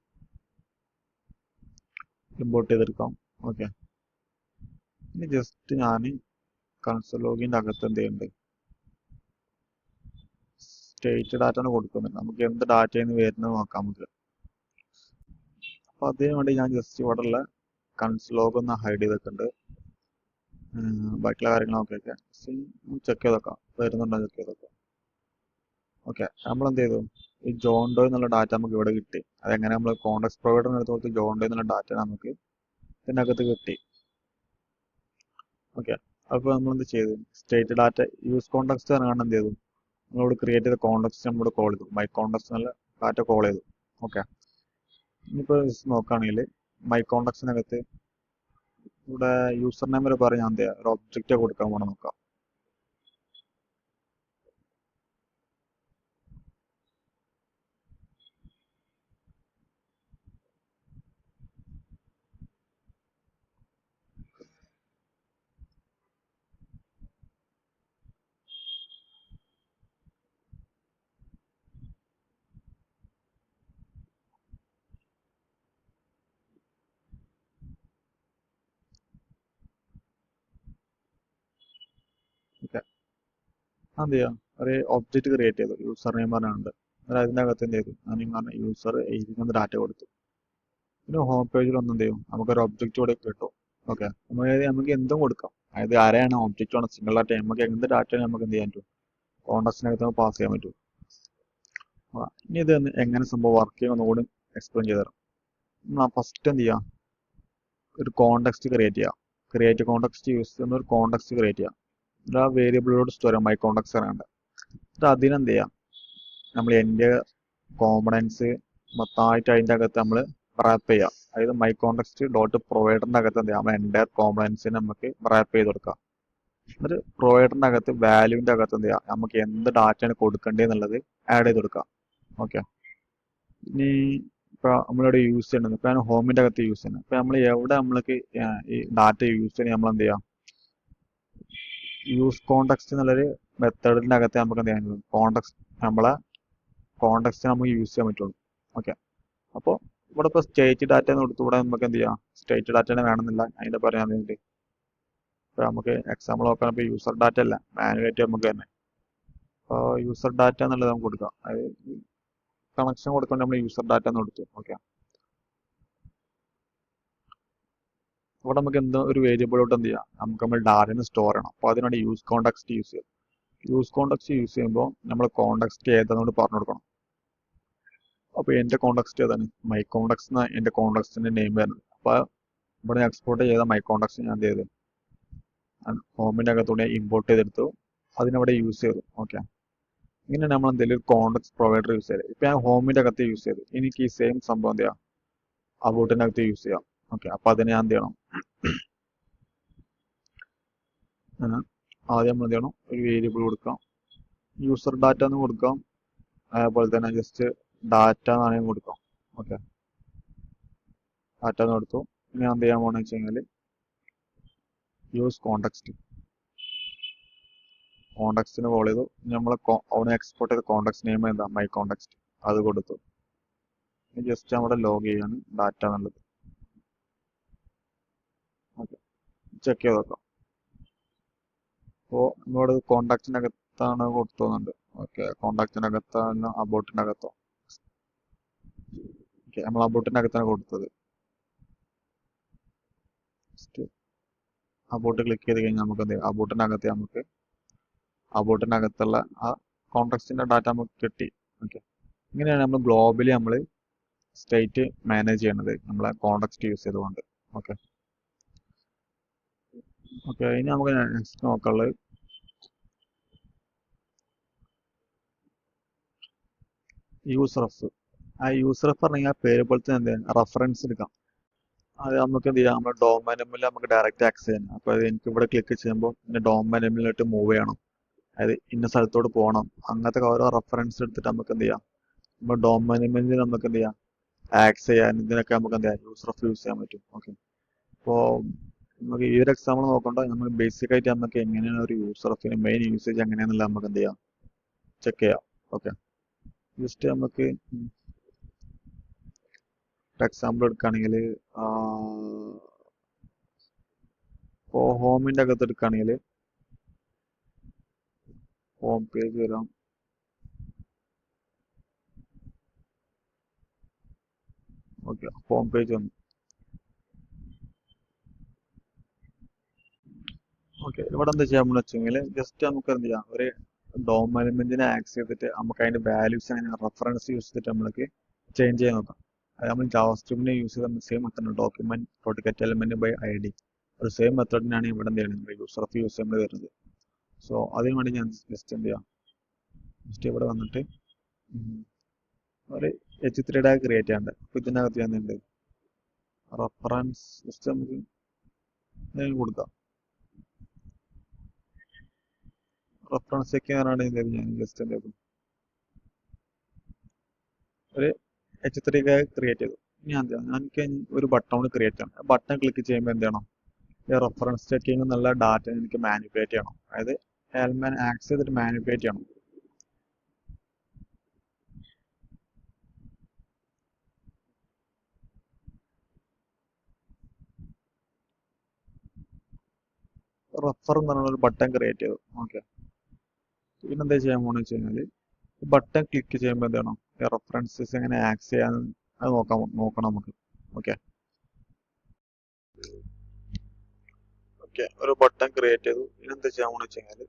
ഇമ്പോർട്ട് ചെയ്തെടുക്കാം. ഓക്കെ, ഇനി ജസ്റ്റ് ഞാൻ കൺസോൾ ലോഗിൻ്റെ അകത്ത് എന്ത് ചെയ്യുന്നുണ്ട്, സ്റ്റേറ്റ് ഡാറ്റ കൊടുക്കുന്നുണ്ട്. നമുക്ക് എന്ത് ഡാറ്റയാണ് വരുന്നത് നോക്കാം നമുക്ക്. അപ്പോൾ അതിന് വേണ്ടി ഞാൻ ജസ്റ്റ് ഇവിടെ ഉള്ള കൺസോൾ ലോഗ് ഒന്ന് ഹൈഡ് ചെയ്തിട്ടുണ്ട്. ബാക്കിയുള്ള കാര്യങ്ങളൊക്കെ ചെക്ക് ചെയ്ത് നോക്കാം, വരുന്നുണ്ടോ ചെക്ക് ചെയ്ത് നോക്കാം. ഓക്കെ, നമ്മൾ എന്ത് ചെയ്തു, ഈ ജോൺ ഡോ എന്നുള്ള ഡാറ്റ നമുക്ക് ഇവിടെ കിട്ടി. അതെങ്ങനെ നമ്മൾ കോൺടാക്ട് പ്രൊവൈഡറിന് എടുത്ത് കൊടുത്ത് ജോൺ ഡോ എന്നുള്ള ഡാറ്റ നമുക്ക് ഇതിനകത്ത് കിട്ടി. ഓക്കെ, അപ്പോൾ നമ്മൾ എന്ത് ചെയ്തു, സ്റ്റേറ്റ് ഡാറ്റ യൂസ് കോൺടാക്ട്സ് കാരണം എന്ത് ചെയ്തു, നമ്മളോട് ക്രിയേറ്റ് ചെയ്ത കോൺടാക്ട്സ് നമ്മളോട് കോൾ ചെയ്തു, മൈ കോൺടാക്ട്സ് എന്നുള്ള ഡാറ്റ കോൾ ചെയ്തു. ഓക്കെ, ഇനിയിപ്പോൾ നോക്കുകയാണെങ്കിൽ മൈ കോൺടാക്ട്സിനകത്ത് ഇവിടെ യൂസർ നെയിം വരെ പറഞ്ഞാൽ എന്ത് ചെയ്യുക, ഒരു ഒബ്ജക്റ്റ് കൊടുക്കാൻ പോകണം നോക്കാം. ഓക്കെ, എന്ത് ചെയ്യാം, ഒരു ഒബ്ജക്റ്റ് ക്രിയേറ്റ് ചെയ്തു, യൂസർ നെയിം പറഞ്ഞുണ്ട്. അതായത് അതിനകത്ത് എന്ത് ചെയ്തു, ഞാൻ പറഞ്ഞ യൂസർ എഴുതിക്കുന്ന ഡാറ്റ കൊടുത്തു. പിന്നെ ഹോം പേജിൽ ഒന്നും എന്ത് ചെയ്യും, നമുക്കൊരു ഒബ്ജക്റ്റ് കൂടെ കിട്ടും. ഓക്കെ, നമുക്ക് എന്തും കൊടുക്കാം. അതായത് ആരെയാണ് ഒബ്ജക്റ്റ് ആണ് സിംഗിൾ ഡാറ്റ, നമുക്ക് എന്ത് ഡാറ്റ നമുക്ക് എന്ത് ചെയ്യാൻ പറ്റും, കോൺടാക്ട്സിനകത്ത് നമുക്ക് പാസ് ചെയ്യാൻ പറ്റും. ഇനി ഇത് എങ്ങനെ സംഭവം വർക്ക് ചെയ്യുന്ന ഒന്നുകൂടി എക്സ്പ്ലെയിൻ ചെയ്ത് തരാം. ഫസ്റ്റ് എന്ത് ചെയ്യാം, ഒരു കോൺടാക്സ്റ്റ് ക്രിയേറ്റ് ചെയ്യാം. ക്രിയേറ്റ് കോൺടാക്സ്റ്റ് യൂസ് ചെയ്യുന്ന ഒരു കോൺടാക്സ്റ്റ് ക്രിയേറ്റ് ചെയ്യാം. ആ വേരിയബിളോട് സ്റ്റോർ ചെയ്യാം, മൈ കോൺടാക്ട്സ് അറിയണ്ട. എന്നിട്ട് അതിനെന്ത് ചെയ്യാം, നമ്മൾ എൻ്റെ കോമ്പണൻസ് മൊത്തമായിട്ട് അതിൻ്റെ അകത്ത് നമ്മൾ റാപ്പ് ചെയ്യാം. അതായത് മൈ കോൺടാക്സ്റ്റ് ഡോട്ട് പ്രൊവൈഡറിൻ്റെ അകത്ത് എന്ത് ചെയ്യാം, നമ്മൾ എൻ്റെ കോമ്പണൻസിനെ നമുക്ക് റാപ്പ് ചെയ്ത് കൊടുക്കാം. എന്നിട്ട് പ്രൊവൈഡറിൻ്റെ അകത്ത് വാല്യൂവിൻ്റെ അകത്ത് എന്ത് ചെയ്യാം, നമുക്ക് എന്ത് ഡാറ്റയാണ് കൊടുക്കേണ്ടതെന്നുള്ളത് ആഡ് ചെയ്ത് കൊടുക്കാം. ഓക്കെ, ഇനി ഇപ്പോൾ നമ്മളിവിടെ യൂസ് ചെയ്യണത്, ഇപ്പോൾ ഞാൻ ഹോമിൻ്റെ അകത്ത് യൂസ് ചെയ്യുന്നത്, ഇപ്പോൾ നമ്മൾ എവിടെ നമ്മൾക്ക് ഈ ഡാറ്റ യൂസ് ചെയ്യണമെങ്കിൽ നമ്മൾ എന്ത് ചെയ്യാം, യൂസ് കോൺടാക്സ്റ്റ് എന്നുള്ളൊരു മെത്തേഡിൻ്റെ അകത്ത് നമുക്ക് എന്ത് ചെയ്യാൻ, കോൺടാക്സ്റ്റ് നമ്മളെ കോൺടാക്സ്റ്റ് നമുക്ക് യൂസ് ചെയ്യാൻ പറ്റുള്ളൂ. ഓക്കെ, അപ്പോൾ ഇവിടെ ഇപ്പോൾ സ്റ്റേറ്റ് ഡാറ്റ എന്ന് കൊടുത്തുകൂടെ നമുക്ക് എന്ത് ചെയ്യാം, സ്റ്റേറ്റ് ഡാറ്റ തന്നെ വേണമെന്നില്ല, അതിൻ്റെ പറയാൻ വേണ്ടി ഇപ്പോൾ നമുക്ക് എക്സാമ്പിൾ നോക്കാൻ, ഇപ്പോൾ യൂസർ ഡാറ്റ അല്ല, മാനുവലായിട്ട് നമുക്ക് തന്നെ ഇപ്പോൾ യൂസർ ഡാറ്റ എന്നുള്ളത് നമുക്ക് കൊടുക്കാം. അതായത് കണക്ഷൻ കൊടുക്കേണ്ട നമ്മൾ യൂസർ ഡാറ്റ എന്ന് കൊടുത്തു. ഓക്കെ, ഇവിടെ നമുക്ക് എന്തോ ഒരു വേരിയബിളോട്ട് എന്ത് ചെയ്യാം, നമുക്ക് നമ്മൾ ഡാറ്റനെ സ്റ്റോർ ചെയ്യണം. അപ്പോൾ അതിനാണ് യൂസ് കോൺടാക്സ്റ്റ് യൂസ് ചെയ്യുക. യൂസ് കോൺടാക്സ്റ്റ് യൂസ് ചെയ്യുമ്പോൾ നമ്മൾ കോൺടാക്സ്റ്റ് ഏതാണെന്നോട് പറഞ്ഞു കൊടുക്കണം. അപ്പോൾ എൻ്റെ കോൺടാക്സ്റ്റ് ഏതാണ്, മൈ കോൺടാക്ട്സ് എന്ന എൻ്റെ കോൺടാക്റ്റിൻ്റെ നെയിം വരുന്നത്. അപ്പോൾ ഇവിടെ എക്സ്പോർട്ട് ചെയ്ത മൈ കോൺടാക്ട്സ് ഞാൻ എന്ത് ചെയ്തു, ഹോമിൻ്റെ അകത്തൂടെ ഇമ്പോർട്ട് ചെയ്തെടുത്തു, അതിനവിടെ യൂസ് ചെയ്തു. ഓക്കെ, ഇങ്ങനെ നമ്മൾ എന്തെങ്കിലും ഒരു കോൺടാക്ട് പ്രൊവൈഡർ യൂസ് ചെയ്ത്, ഇപ്പം ഞാൻ ഹോമിൻ്റെ അകത്ത് യൂസ് ചെയ്തു, എനിക്ക് ഈ സെയിം സംഭവം എന്ത് ചെയ്യാം, അബൌട്ടിൻ്റെ അകത്ത് യൂസ് ചെയ്യാം. ഓക്കെ, അപ്പോൾ അതിന് ഞാൻ എന്ത് ചെയ്യണം, ആദ്യം നമ്മൾ എന്ത് ചെയ്യണം, ഒരു വേരിയബിൾ കൊടുക്കാം, യൂസർ ഡാറ്റ എന്ന് കൊടുക്കാം, അതേപോലെ തന്നെ ജസ്റ്റ് ഡാറ്റ എന്നാണെങ്കിൽ കൊടുക്കാം. ഓക്കെ, ഡാറ്റ എന്ന് കൊടുത്തു. ഇനി ഞാൻ എന്ത് ചെയ്യാൻ പോകണമെന്ന് വെച്ച് കഴിഞ്ഞാൽ യൂസ് കോൺടാക്ട്സിന് കോൾ ചെയ്തു. നമ്മൾ അവിടെ എക്സ്പോർട്ട് ചെയ്ത കോൺടാക്ട്സ് നെയിം എന്താ, മൈ കോൺടാക്സ്റ്റ്, അത് കൊടുത്തു. ജസ്റ്റ് നമ്മുടെ ലോഗ് ചെയ്യാണ് ഡാറ്റ എന്നുള്ളത്. ഓക്കെ, ചെക്ക് ചെയ്ത് നോക്കാം. അപ്പോൾ നമ്മളോട് കോൺടാക്റ്റിനകത്താണ് കൊടുത്തോന്നുണ്ട്. ഓക്കെ, കോൺടാക്റ്റിനകത്താണ് അബൌട്ടിനകത്തോ, ഓക്കെ, നമ്മൾ അബൌട്ടിനകത്താണ് കൊടുത്തത്. ജസ്റ്റ് അബൌട്ട് ക്ലിക്ക് ചെയ്ത് കഴിഞ്ഞാൽ നമുക്ക് എന്ത് അബൌട്ടിനകത്ത് നമുക്ക് അബൌട്ടിനകത്തുള്ള ആ കോൺടാക്റ്റിന്റെ ഡാറ്റ നമുക്ക് കിട്ടി. ഓക്കെ, ഇങ്ങനെയാണ് നമ്മൾ ഗ്ലോബലി നമ്മൾ സ്റ്റേറ്റ് മാനേജ് ചെയ്യണത് നമ്മളെ കോൺടാക്സ്റ്റ് യൂസ് ചെയ്തുകൊണ്ട്. ഓക്കെ, ഓക്കെ, ഇനി നമുക്ക് നെക്സ്റ്റ് നോക്കാനുള്ളത് യൂസ് റെഫ്. ആ യൂസ് റെഫ് പറഞ്ഞാൽ ആ പേര് പോലെ തന്നെ എന്ത് റെഫറൻസ് എടുക്കാം. അത് നമുക്ക് എന്ത് ചെയ്യാം, നമ്മുടെ ഡോമൈൻ നെയിമിൽ നമുക്ക് ഡയറക്റ്റ് ആക്സസ് ചെയ്യാം. അപ്പോൾ അത് എനിക്ക് ഇവിടെ ക്ലിക്ക് ചെയ്യുമ്പോൾ എൻ്റെ ഡോമൈൻ നെയിമിലോട്ട് മൂവ് ചെയ്യണം, അതായത് ഇന്ന സ്ഥലത്തോട് പോകണം, അങ്ങനത്തെ ഓരോ റെഫറൻസ് എടുത്തിട്ട് നമുക്ക് എന്ത് ചെയ്യാം, നമ്മുടെ ഡോമൈൻ നെയിമിൽ നമുക്ക് എന്ത് ചെയ്യാം, ആക്സസ് ചെയ്യാൻ ഇതിനൊക്കെ നമുക്ക് എന്ത് ചെയ്യാം, യൂസ് റെഫ് യൂസ് ചെയ്യാൻ പറ്റും. ഓക്കെ, അപ്പോൾ നമുക്ക് ഈ ഒരു എക്സാമ്പിൾ നോക്കണ്ട, നമുക്ക് ബേസിക് ആയിട്ട് നമുക്ക് എങ്ങനെയാണ് ഒരു യൂസ് റെഫിന് മെയിൻ യൂസേജ് എങ്ങനെയാണെന്നുള്ളത് നമുക്ക് എന്ത് ചെയ്യാം, ചെക്ക് ചെയ്യാം. ഓക്കെ, ജസ്റ്റ് നമുക്ക് എക്സാമ്പിൾ എടുക്കുകയാണെങ്കിൽ ഇപ്പോൾ ഹോമിൻ്റെ അകത്ത് എടുക്കുകയാണെങ്കിൽ ഹോം പേജ് വരാം. ഓക്കെ, ഹോം പേജ് വന്നു. ഓക്കെ, ഇവിടെ എന്താ ചെയ്യാൻ വെച്ചെങ്കിൽ ജസ്റ്റ് നമുക്ക് എന്ത് ചെയ്യാം, ഒരു ഡോം എലിമെന്റിനെ ആക്സ് ചെയ്തിട്ട് നമുക്ക് അതിന്റെ വാല്യൂസ് അങ്ങനെ റെഫറൻസ് യൂസ് ചെയ്തിട്ട് നമ്മൾക്ക് ചേഞ്ച് ചെയ്യാൻ നോക്കാം. അത് നമ്മൾ ജാവാസ്ക്രിപ്റ്റിനെ യൂസ് ചെയ്ത same method document dot get element by I D ഒരു സെയിം മെത്തേഡിനാണ് ഇവിടെ എന്ത് ചെയ്യുന്നത് യൂസർ ഓഫ് യൂസ് നമ്മൾ വരുന്നത്. സോ അതിന് വേണ്ടി ഞാൻ ജസ്റ്റ് എന്ത് ചെയ്യാം, ജസ്റ്റ് ഇവിടെ വന്നിട്ട് ഒരു H3 ടാഗ് ക്രിയേറ്റ് ചെയ്യാണ്ട്. അപ്പോൾ ഇതിനകത്ത് ഞാൻ എന്ത് റെഫറൻസ് ജസ്റ്റ് നമുക്ക് കൊടുക്കാം. റെഫറൻസ് ഒക്കെ ഞാൻ ജസ്റ്റ് എന്ത് ചെയ്തു ഒരു H3 ടാഗ് ക്രിയേറ്റ് ചെയ്തു. എനിക്ക് ഒരു ബട്ടൺ ക്രിയേറ്റ് ചെയ്യണം. ബട്ടൺ ക്ലിക്ക് ചെയ്യുമ്പോൾ എന്ത് ചെയ്യണം, ഈ റെഫറൻസ് ചെക്കിങ് എന്നുള്ള ഡാറ്റ എനിക്ക് മാനിപ്പുലേറ്റ് ചെയ്യണം. അതായത് എലമെന്റ് ആക്സ് ചെയ്തിട്ട് മാനിപ്പുലേറ്റ് ചെയ്യണം. റെഫർ എന്ന് പറഞ്ഞ ഒരു ബട്ടൺ ക്രിയേറ്റ് ചെയ്തു. ഓക്കെ, പിന്നെന്താ ചെയ്യാൻ പോകണമെന്ന് വെച്ച് കഴിഞ്ഞാൽ ബട്ടൺ ക്ലിക്ക് ചെയ്യുമ്പോൾ എന്ത് ചെയ്യണം, ഈ റെഫറൻസസ് എങ്ങനെ ആക്സ് ചെയ്യാൻ അത് നോക്കണം നമുക്ക്. ഓക്കെ ഒരു ബട്ടൺ ക്രിയേറ്റ് ചെയ്തു. ഇനെന്താ ചെയ്യാൻ പോകണമെന്ന് വെച്ച് കഴിഞ്ഞാൽ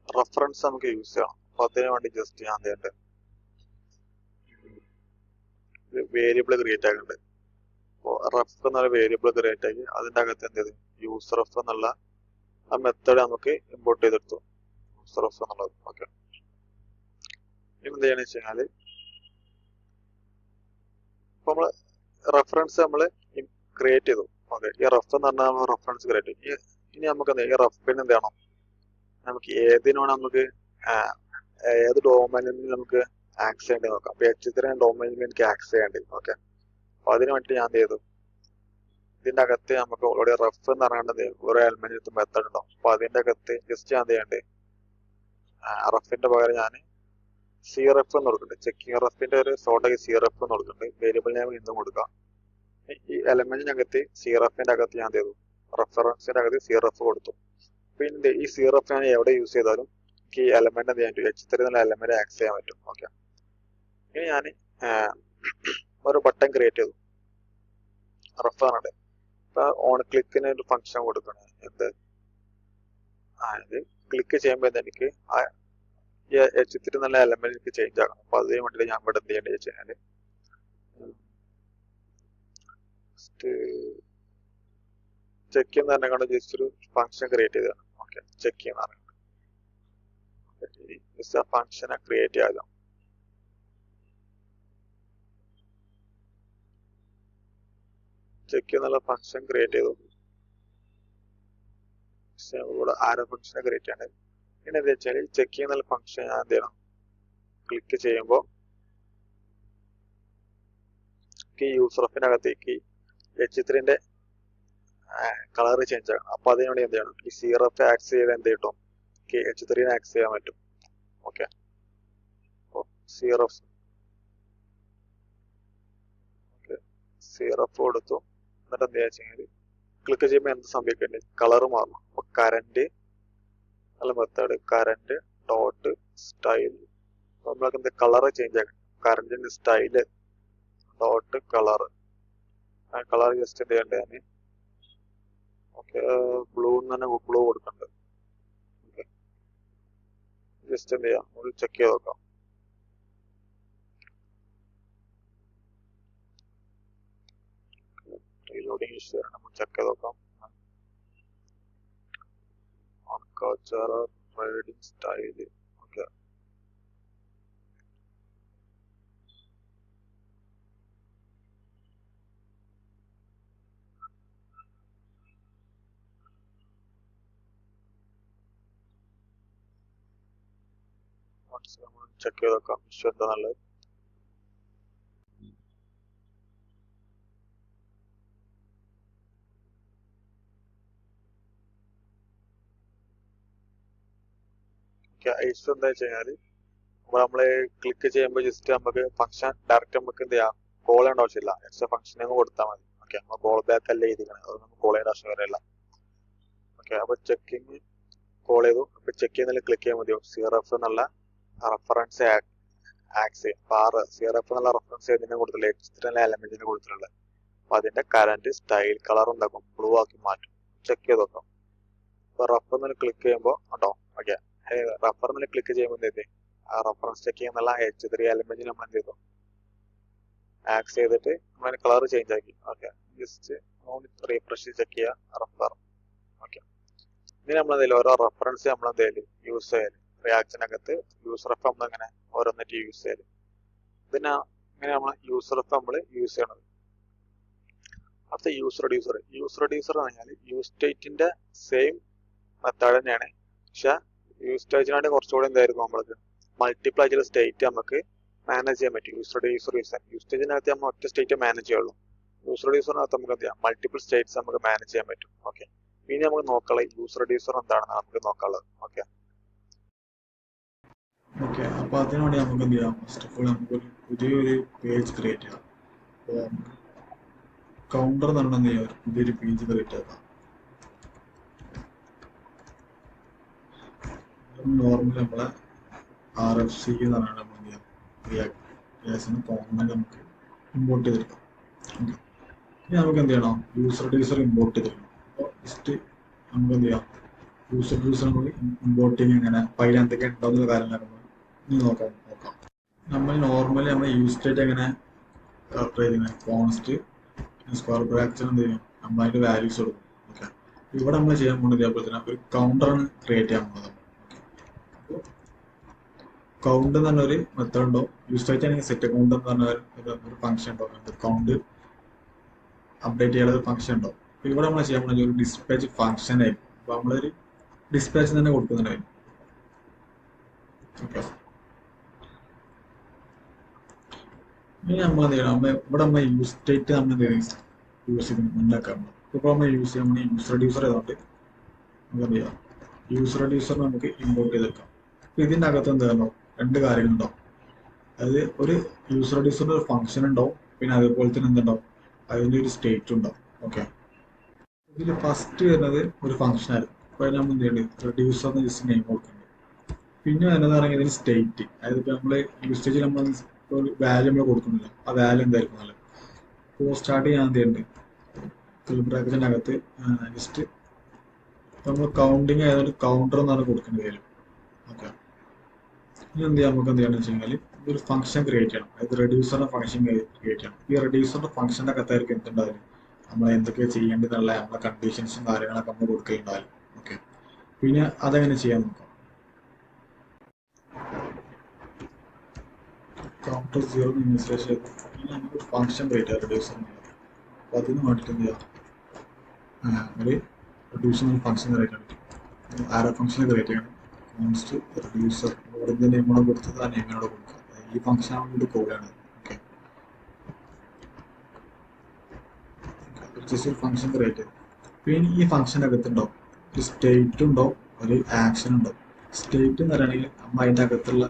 റെഫറൻസ് നമുക്ക് യൂസ് ചെയ്യണം. അപ്പൊ അതിന് വേണ്ടി ജസ്റ്റ് ഞാൻ എന്ത് വേരിയബിൾ ക്രിയേറ്റ് ആക്കുന്നുണ്ട്. അപ്പോൾ റെഫ് എന്നുള്ള വേരിയബിൾ ക്രിയേറ്റ് ആക്കി അതിൻ്റെ അകത്ത് എന്ത് ചെയ്തു യൂസർ റെഫ് എന്നുള്ള ആ മെത്തേഡ് നമുക്ക് ഇമ്പോർട്ട് ചെയ്തെടുത്തു. യൂസർ റെഫ് എന്നുള്ളത്. ഓക്കെ, ഇനി എന്ത് ചെയ്യണമെന്ന് വെച്ച് കഴിഞ്ഞാൽ ഇപ്പൊ നമ്മള് റെഫറൻസ് നമ്മൾ ക്രിയേറ്റ് ചെയ്തു. ഓക്കെ, ഈ റെഫ് എന്ന് പറഞ്ഞാൽ നമ്മൾ റെഫറൻസ് ക്രിയേറ്റ് ചെയ്തു. ഇനി നമുക്ക് എന്ത് ഈ റെഫിന് എന്ത് ചെയ്യണം, നമുക്ക് ഏതിനാണ് നമുക്ക് ഏത് ഡൊമൈനിൽ നമുക്ക് ആക്സ് ചെയ്യേണ്ടത് നോക്കാം. അപ്പൊ H3 ഡൊമൈനിൽ എനിക്ക് ആക്സ് ചെയ്യേണ്ടത്. ഓക്കെ, അപ്പൊ അതിന് വേണ്ടി ഞാൻ എന്ത് ചെയ്തു, ഇതിന്റെ അകത്ത് നമുക്ക് ഓൾറെഡി റെഫ് എന്ന് പറയേണ്ടത് ഒരു എലമെന്റ് മെത്തേഡ് ഉണ്ടാവും. അപ്പൊ അതിന്റെ അകത്ത് ജസ്റ്റ് ഞാൻ എന്ത് ചെയ്യേണ്ടത് റെഫിന്റെ പകരം ഞാൻ സി റെഫ് എന്ന് കൊടുക്കുന്നുണ്ട്. ചെക്കിങ് റെഫിന്റെ ഒരു സോർട്ട് സി റെഫ് എന്ന് കൊടുക്കുന്നുണ്ട്. വേരിയബിൾ നെയിം ഇന്നും കൊടുക്കാം. ഈ എലമെന്റിനകത്ത് സി റെഫിന്റെ അകത്ത് ഞാൻ എന്ത് ചെയ്തു റെഫറൻസിന്റെ അകത്ത് സി റെഫ് കൊടുത്തു. പിന്നെ ഈ സി റെഫ് ഞാൻ എവിടെ യൂസ് ചെയ്താലും ഈ എലമെന്റ് എന്ത് ചെയ്യാൻ പറ്റും, H3 എന്നുള്ള എലമെന്റ് ആക്സ് ചെയ്യാൻ പറ്റും. ഓക്കെ, ഇനി ഞാൻ ഒരു ബട്ടൺ ക്രിയേറ്റ് ചെയ്തു റെഫറിന്റെ. ഇപ്പൊ ഓൺ ക്ലിക്കിന് ഒരു ഫംഗ്ഷൻ കൊടുക്കണം. എന്ത് അതായത് ക്ലിക്ക് ചെയ്യുമ്പോൾ എനിക്ക് H3 എന്നുള്ള എലമെന്റ് എനിക്ക് ചേഞ്ച് ആകണം. അപ്പൊ അതിന് വേണ്ടിയിട്ട് ഞാൻ ഇവിടെ എന്ത് ചെയ്യേണ്ടത് വെച്ച് കഴിഞ്ഞാല് ചെക്ക് ചെയ്യുന്ന തന്നെ കൊണ്ട് ജസ്റ്റ് ഒരു ഫംഗ്ഷൻ ക്രിയേറ്റ് ചെയ്തതാണ്. ഓക്കെ, ചെക്ക് ചെയ്യുന്ന ജസ്റ്റ് ആ ഫംഗ്ഷനെ ക്രിയേറ്റ് ചെയ്യാം. ചെക്ക് എന്നുള്ള ഫംഗ്ഷൻ ക്രിയേറ്റ് ചെയ്തു. ഇവിടെ ആരോ ഫംഗ്ഷനെ ക്രിയേറ്റ് ചെയ്യണ്ടത്. പിന്നെ എന്താ വെച്ചാൽ ചെക്ക് ചെയ്യുന്ന ഫംഗ്ഷൻ ഞാൻ എന്ത് ചെയ്യണം, ക്ലിക്ക് ചെയ്യുമ്പോൾ ഈ യൂസർ ഓഫിന്റെ അകത്തേക്ക് H3 കളർ ചേഞ്ച് ആകണം. അപ്പൊ അതിനുവേണ്ടി എന്ത് ചെയ്യണം, ഈ സി റെഫ് ആക്സ് ചെയ്ത് എന്ത് കിട്ടും, H3 ആക്സ് ചെയ്യാൻ പറ്റും. ഓക്കെ, സി റെഫ് കൊടുത്തു. എന്നിട്ട് എന്താ വെച്ചാൽ ക്ലിക്ക് ചെയ്യുമ്പോൾ എന്ത് സംഭവിക്കുന്നുണ്ട്, കളർ മാറണം. അപ്പൊ കറന്റ് അല്ല മെത്തേഡ് കറന്റ് ഡോട്ട് സ്റ്റൈൽ നമ്മൾക്ക് എന്ത് കളർ ചേഞ്ച് ആക്കണം. കറന്റിന്റെ സ്റ്റൈല് ഡോട്ട് കളർ ആ കളർ ജസ്റ്റ് എന്ത് ചെയ്യണ്ടേ ഞാൻ ഓക്കെ ബ്ലൂ തന്നെ ബ്ലൂ കൊടുക്കണ്ട്. ഓക്കെ, ജസ്റ്റ് എന്ത് ചെയ്യാം ഒരു ചെക്ക് ചെയ്ത് നോക്കാം. റീലോഡിങ് ഇഷ്യൂ നമ്മൾ ചെക്ക് ചെയ്ത് നോക്കാം. റൈഡിങ് സ്റ്റൈല് ഓക്കെ, ചെക്ക് ചെയ്ത് നോക്കാം ഇഷ്യൂ എന്താ നല്ലത്. ഇഷ്യൂ എന്താ വെച്ച് കഴിഞ്ഞാല് നമ്മള് ക്ലിക്ക് ചെയ്യുമ്പോൾ ജസ്റ്റ് നമുക്ക് ഫംഗ്ഷൻ ഡയറക്റ്റ് നമുക്ക് എന്ത് ചെയ്യാം കോൾ ചെയ്യേണ്ട ആവശ്യമില്ല. എക്സ്ട്രാ ഫംഗ്ഷൻ അങ്ങ് കൊടുത്താൽ മതി. ഓക്കെ, നമ്മൾ കോൾ ബാക്ക് അല്ലേ ചെയ്തിരിക്കണം, അത് നമുക്ക് കോൾ ചെയ്യേണ്ട ആവശ്യം വരെയല്ല. ഓക്കെ, അപ്പൊ ചെക്കിങ് കോൾ ചെയ്തു. അപ്പൊ ചെക്ക് ചെയ്യുന്നതിൽ ക്ലിക്ക് ചെയ്യാൻ മതിയോ സി റെഫ് എന്നുള്ള റെഫറൻസ് ആക്സ് ചെയ്യും. അപ്പൊ സി റെഫ് എന്നുള്ള റെഫറൻസ് ഏതിനെ കൊടുത്തില്ല, H3 എലമെന്റിന് കൊടുത്തിട്ടുള്ളത്. അപ്പൊ അതിന്റെ കറന്റ് സ്റ്റൈൽ കളർ ഉണ്ടാക്കും, ബ്ലൂ ആക്കി മാറ്റും. ചെക്ക് ചെയ്ത് നോക്കാം. അപ്പൊ റെഫ് എന്ന് ക്ലിക്ക് ചെയ്യുമ്പോൾ ഉണ്ടോ ഓക്കെ റഫർ എന്നുള്ള ക്ലിക്ക് ചെയ്യുമ്പോൾ എന്ത് ചെയ്തേ ആ റഫറൻസ് ചെക്ക് ചെയ്യുന്നുള്ള H3 എലമെന്റ് നമ്മൾ എന്ത് ചെയ്തു ആക്സ് ചെയ്തിട്ട് നമ്മൾ കളർ ചേഞ്ച് ആക്കി. ഓക്കെ, ജസ്റ്റ് റീഫ്രഷ് ചെക്ക് ചെയ്യുക റഫർ. ഓക്കെ, ഇനി നമ്മൾ എന്തെങ്കിലും ഓരോ റെഫറൻസ് നമ്മൾ എന്തെങ്കിലും യൂസ് ചെയ്യല് റിയാക്റ്റിനകത്ത് യൂസ് റെഫ് നമ്മൾ അങ്ങനെ ഓരോന്നിട്ട് യൂസ് ചെയ്യല്. പിന്നെ ഇങ്ങനെ നമ്മൾ യൂസ് റെഫ് നമ്മൾ യൂസ് ചെയ്യണത്. അടുത്ത യൂസ് റെഡ്യൂസർ. യൂസ് റെഡ്യൂസർ എന്ന് പറഞ്ഞാൽ യൂസ് സ്റ്റേറ്റിന്റെ സെയിം മെത്തേഡ് തന്നെയാണ്. പക്ഷെ യൂസ് സ്റ്റേറ്റിനായിട്ട് കുറച്ചുകൂടി എന്തായിരുന്നു നമ്മൾക്ക് മൾട്ടിപ്ലൈ ചെയ്ത സ്റ്റേറ്റ് നമുക്ക് മാനേജ് ചെയ്യാൻ പറ്റും. യൂസ് റെഡ്യൂസർ യൂസ് സ്റ്റേറ്റിനകത്ത് നമ്മൾ ഒറ്റ സ്റ്റേറ്റ് മാനേജ് ചെയ്യുള്ളൂ. യൂസ് റെഡ്യൂസറിനകത്ത് നമുക്ക് എന്ത് ചെയ്യാം മൾട്ടിപ്പിൾ സ്റ്റേറ്റ്സ് നമുക്ക് മാനേജ് ചെയ്യാൻ പറ്റും. ഓക്കെ, ഇനി നമുക്ക് നോക്കാനുള്ളത് യൂസ് റെഡ്യൂസർ എന്താണെന്ന് നമുക്ക് നോക്കാനുള്ളത്. ഓക്കെ ഓക്കെ, അപ്പോൾ അതിനുവേണ്ടി നമുക്ക് എന്ത് ചെയ്യാം, ഫസ്റ്റ് ഓഫ് ഓൾ നമുക്കൊരു പുതിയൊരു പേജ് ക്രിയേറ്റ് ചെയ്യാം. അപ്പോൾ കൗണ്ടർ എന്ന് പറഞ്ഞാൽ എന്ത് ചെയ്യാം, ഒരു പുതിയൊരു പേജ് ക്രിയേറ്റ് ആക്കാം. നോർമലി നമ്മളെ RFC എന്ന് പറഞ്ഞാൽ നമ്മൾ എന്ത് ചെയ്യാം റിയാക്ട് കോമൺ നമുക്ക് ഇമ്പോർട്ട് ചെയ്തെടുക്കാം. ഓക്കെ, ഇനി നമുക്ക് എന്ത് ചെയ്യണം, യൂസ് റെഡ്യൂസർ ഇമ്പോർട്ട് ചെയ്തെടുക്കണം. അപ്പോൾ ജസ്റ്റ് നമുക്ക് എന്ത് ചെയ്യാം, യൂസ് റെഡ്യൂസർ നമ്മൾ ഇമ്പോർട്ടിങ് എങ്ങനെ ഫയൽ എന്തൊക്കെ ഉണ്ടാകുന്ന കാര്യങ്ങളൊക്കെ ഇനി നോക്കാം. നമ്മൾ നോർമലി നമ്മൾ യൂസ് സ്റ്റേറ്റ് എങ്ങനെ കോൺസ്റ്റ് സ്ക്വയർ ബ്രാക്കറ്റ് എന്ത് ചെയ്യും, നമ്മളതിൻ്റെ വാല്യൂസ് കൊടുക്കും. ഓക്കെ, ഇവിടെ നമ്മൾ ചെയ്യാൻ പോകുന്നത് ഇതേപോലെ തന്നെ ഒരു കൗണ്ടറാണ് ക്രിയേറ്റ് ചെയ്യാൻ പോകുന്നത്. അപ്പോൾ കൗണ്ട് എന്ന് പറഞ്ഞൊരു മെത്തേഡ് ഉണ്ടോ, യൂസ് സ്റ്റേറ്റ് ആണെങ്കിൽ സെറ്റ് കൗണ്ട് എന്ന് പറഞ്ഞ ഒരു ഫംഗ്ഷൻ ഉണ്ടോ, കൗണ്ട് അപ്ഡേറ്റ് ചെയ്യാനുള്ള ഒരു ഫംഗ്ഷൻ ഉണ്ടോ. അപ്പോൾ ഇവിടെ നമ്മൾ ചെയ്യാൻ പോകുന്നത് ഒരു ഡിസ്പാച്ച് ഫംഗ്ഷൻ ആയിരിക്കും. അപ്പോൾ നമ്മളൊരു ഡിസ്പാച്ച് തന്നെ കൊടുക്കുന്നുണ്ടായിരുന്നു. ഓക്കെ, ഇനി നമ്മൾ എന്ത് ചെയ്യണം, ഇവിടെ നമ്മൾ യൂസ് സ്റ്റേറ്റ് നമ്മൾ എന്ത് ചെയ്യും യൂസ് ചെയ്ത് ഉണ്ടാക്കാൻ. ഇപ്പോൾ നമ്മൾ യൂസ് ചെയ്യാൻ യൂസ് റെഡ്യൂസർ ചെയ്തുകൊണ്ട് നമുക്ക് എന്ത് ചെയ്യാം, യൂസ് റെഡ്യൂസർ നമുക്ക് ഇമ്പോർട്ട് ചെയ്തെടുക്കാം. അപ്പോൾ ഇതിൻ്റെ അകത്ത് എന്താണോ രണ്ട് കാര്യങ്ങളുണ്ടാവും. അതായത് ഒരു യൂസ് റെഡ്യൂസറിൻ്റെ ഒരു ഫംഗ്ഷൻ ഉണ്ടാവും, പിന്നെ അതേപോലെ തന്നെ എന്തുണ്ടാവും അതിൻ്റെ ഒരു സ്റ്റേറ്റ് ഉണ്ടാവും. ഓക്കെ, ഇതിൽ ഫസ്റ്റ് വരുന്നത് ഒരു ഫംഗ്ഷൻ ആയിരുന്നു. അപ്പോൾ നമ്മൾ എന്ത് ചെയ്യുന്നത് റെഡ്യൂസർ എന്ന് ജസ്റ്റ് നെയിം കൊടുക്കുന്നുണ്ട്. പിന്നെ വരുന്നത് പറയുന്നത് ഇതിന് സ്റ്റേറ്റ്. അതായത് ഇപ്പോൾ നമ്മൾ യൂസ് സ്റ്റേജിൽ നമ്മൾ ഒരു വാല്യൂ നമ്മൾ കൊടുക്കുന്നില്ല, ആ വാല്യൂ എന്തായിരിക്കും നല്ലത്. അപ്പോൾ സ്റ്റാർട്ട് ചെയ്യാൻ എന്തുണ്ട് ബ്രാക്കറ്റിൻ്റെ അകത്ത് ജസ്റ്റ് നമ്മൾ കൗണ്ടിങ് ആയതൊരു കൗണ്ടർ എന്നാണ് കൊടുക്കേണ്ടി വരും. ഓക്കെ, ഇനി എന്ത് ചെയ്യാം, നമുക്ക് എന്ത് ചെയ്യണമെന്ന് വെച്ച് കഴിഞ്ഞാൽ ഒരു ഫംഗ്ഷൻ ക്രിയേറ്റ് ചെയ്യണം. അതായത് റെഡ്യൂസറിൻ്റെ ഫംഗ്ഷൻ ക്രിയേറ്റ് ചെയ്യണം. ഈ റെഡ്യൂസറിൻ്റെ ഫംഗ്ഷൻ്റെ അകത്തായിരിക്കും എന്തുണ്ടാവില്ല, നമ്മൾ എന്തൊക്കെ ചെയ്യേണ്ടതെന്നുള്ള നമ്മളെ കണ്ടീഷൻസും കാര്യങ്ങളൊക്കെ നമ്മൾ കൊടുക്കുകയുണ്ടാവില്ല. ഓക്കെ, പിന്നെ അതെങ്ങനെ ചെയ്യാൻ നോക്കാം. കൗണ്ടർ 0 ഇനിഷ്യലൈസ് ചെയ്തു. ഇനി നമുക്ക് ഫംഗ്ഷൻ ക്രിയേറ്റ് ചെയ്യാം റെഡ്യൂസർ. അപ്പോൾ അതിന് വേണ്ടിയിട്ട് എന്ത് ചെയ്യാം, ഒരു റെഡ്യൂസർ ഫംഗ്ഷൻ ക്രിയേറ്റ് ചെയ്യണം. ആരോ ഫംഗ്ഷൻ ക്രിയേറ്റ് ചെയ്യണം. കോൺസ്റ്റ് റെഡ്യൂസർ ഇവിടെ നെയിമോടെ കൊടുത്തത് ആ നെയിമിനോട് കൊടുക്കുക. ഈ ഫംഗ്ഷൻ ആവുമ്പോൾ കോഡാണ്. ഓക്കെ, ജസ്റ്റ് ഒരു ഫംഗ്ഷൻ ക്രിയേറ്റ് ചെയ്തു. പിന്നെ ഈ ഫംഗ്ഷൻ്റെ അകത്തുണ്ടാവും ഒരു സ്റ്റേറ്റ് ഉണ്ടാവും, ഒരു ആക്ഷൻ ഉണ്ടാവും. സ്റ്റേറ്റ് എന്ന് പറയുകയാണെങ്കിൽ നമ്മൾ അതിൻ്റെ അകത്തുള്ള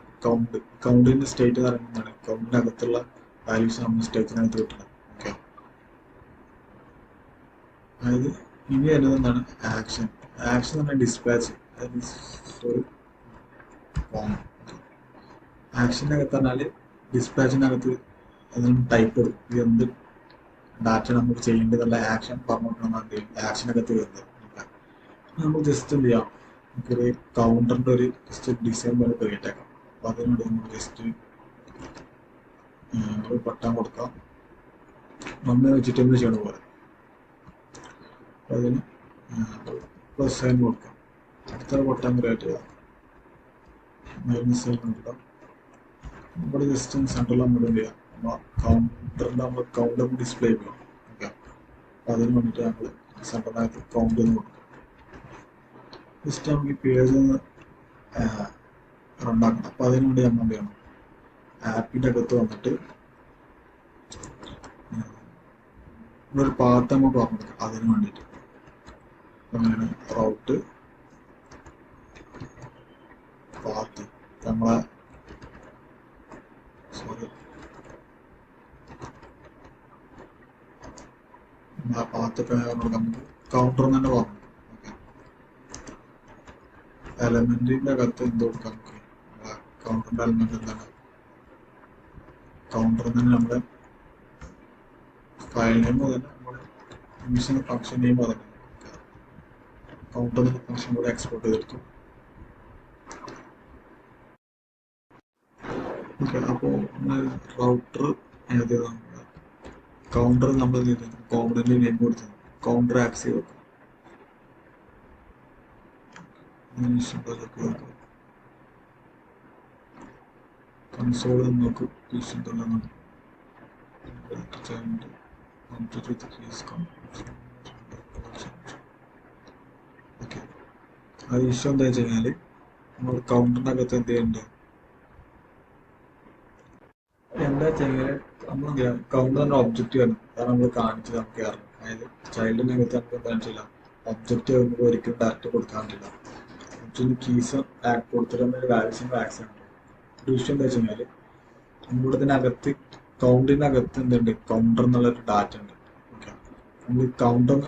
കൗണ്ടിൻ്റെ സ്റ്റേറ്റ് എന്ന് പറയുന്നതാണ് കൗണ്ടിൻ്റെ അകത്തുള്ള വാല്യൂസ് നമ്മൾ സ്റ്റേറ്റിനകത്ത് കിട്ടണം. ഓക്കെ, അതായത് ഇനി വരുന്നത് എന്താണ് ആക്ഷൻ. ആക്ഷൻ എന്ന് പറഞ്ഞാൽ ഡിസ്പാച്ച്. ആക്ഷൻ്റെ അകത്ത് പറഞ്ഞാൽ ഡിസ്പാച്ചിനകത്ത് അതിന് ടൈപ്പ് കൊടുക്കും. ഇത് എന്ത് ഡാറ്റ നമുക്ക് ചെയ്യേണ്ടതുള്ള ആക്ഷൻ പറഞ്ഞിട്ടുണ്ടെങ്കിൽ ആക്ഷനകത്ത് വരുന്നത്. നമുക്ക് ജസ്റ്റ് എന്ത് ചെയ്യാം, നമുക്കൊരു കൗണ്ടറിൻ്റെ ഒരു ജസ്റ്റ് ഡിസൈൻ പോലെ ക്രിയേറ്റ് ആക്കാം. അപ്പോൾ അതിനുവേണ്ടി നമുക്ക് ജസ്റ്റ് ഒരു ബട്ടൺ കൊടുക്കാം, നമ്മൾ വെജിറ്റബിൾ ചെയ്യണ പോലെ. അപ്പോൾ അതിന് പ്ലസ് സൈൻ കൊടുക്കാം. അടുത്തൊരു ബട്ടൺ ക്രിയേറ്റ് ചെയ്യാം, മൈനസ് സൈൻ കൊടുക്കാം. ഇവിടെ ജസ്റ്റ് സെൻട്രൽ നമ്മൾ എന്ത് ചെയ്യാം, കൗണ്ടറിൻ്റെ നമ്മൾ കൗണ്ട് ഡിസ്പ്ലേ ചെയ്യാം. ഓക്കെ, അപ്പോൾ അതിന് വേണ്ടിയിട്ട് നമ്മൾ സെൻട്രലായിട്ട് കൗണ്ട് എന്ന് കൊടുക്കാം. ജസ്റ്റ് നമുക്ക് ഈ പേജ് ഒന്ന് റണ്ണാക്കണം. അപ്പോൾ അതിന് വേണ്ടി നമ്മൾ എന്ത് ചെയ്യണം, ആപ്പിൻ്റെ അകത്ത് വന്നിട്ട് ഇവിടെ ഒരു പാത്ത് നമ്മൾ പറഞ്ഞു കൊടുക്കാം. അതിന് വേണ്ടിയിട്ട് അങ്ങനെയാണ് റൗട്ട് പാത്ത് നമ്മളെ പാത്തൊക്കെ നമുക്ക് കൗണ്ടർ തന്നെ പറഞ്ഞു. ഓക്കെ, എലമെന്റിന്റെ അകത്ത് എന്ത് കൊടുക്കാം, നമുക്ക് കൗണ്ടറിന്റെ എലമെന്റ് എന്താണ് കൗണ്ടർ തന്നെ നമ്മുടെ ഫയൽ നെയിം തന്നെ നമ്മുടെ യൂസിങ് ഫംഗ്ഷൻ നെയിം അതന്നെ കൗണ്ടർ ഫംഗ്ഷൻ കൂടെ എക്സ്പോർട്ട് ചെയ്തെടുത്തു. ഓക്കെ. അപ്പോൾ റൗട്ടർ ഏത് ചെയ്താൽ കൗണ്ടർ നമ്മൾ കോമ്പണന്റ് നെയിം കൊടുത്തത് കൗണ്ടർ ആക്സീവ് വെക്കാം. കൺസോൾ നോക്കും ഓക്കെ. അത് ഇഷ്യൂ എന്താ വെച്ച് കഴിഞ്ഞാൽ നമ്മൾ കൗണ്ടറിനകത്ത് എന്ത് ചെയ്യുന്നുണ്ട് എന്താ വെച്ച് കഴിഞ്ഞാൽ നമ്മൾ എന്ത് ചെയ്യാം കൗണ്ടർ എന്ന ഒബ്ജക്റ്റ് വരണം. അതാണ് നമ്മൾ കാണിച്ചത് നമുക്ക് അറിയാം. അതായത് ചൈൽഡിനകത്ത് നമുക്ക് എന്താ വെച്ചില്ല ഒബ്ജക്റ്റ് നമുക്ക് ഒരിക്കലും ഡയറക്റ്റ് കൊടുക്കാൻ പറ്റില്ല. ഒബ്ജക്റ്റിന് കീസ് കൊടുത്തിട്ട് നമ്മൾ വാല്യൂസിന് ആക്സസ് ഉണ്ട്. ഒരു ഇഷ്യൂ എന്താ വെച്ച് കഴിഞ്ഞാൽ നമ്മുടെ ഇതിനകത്ത് കൗണ്ടിനകത്ത് എന്തുണ്ട് കൗണ്ടർ എന്നുള്ളൊരു ഡാറ്റ ഉണ്ട്. ഓക്കെ. നമ്മൾ കൗണ്ടർ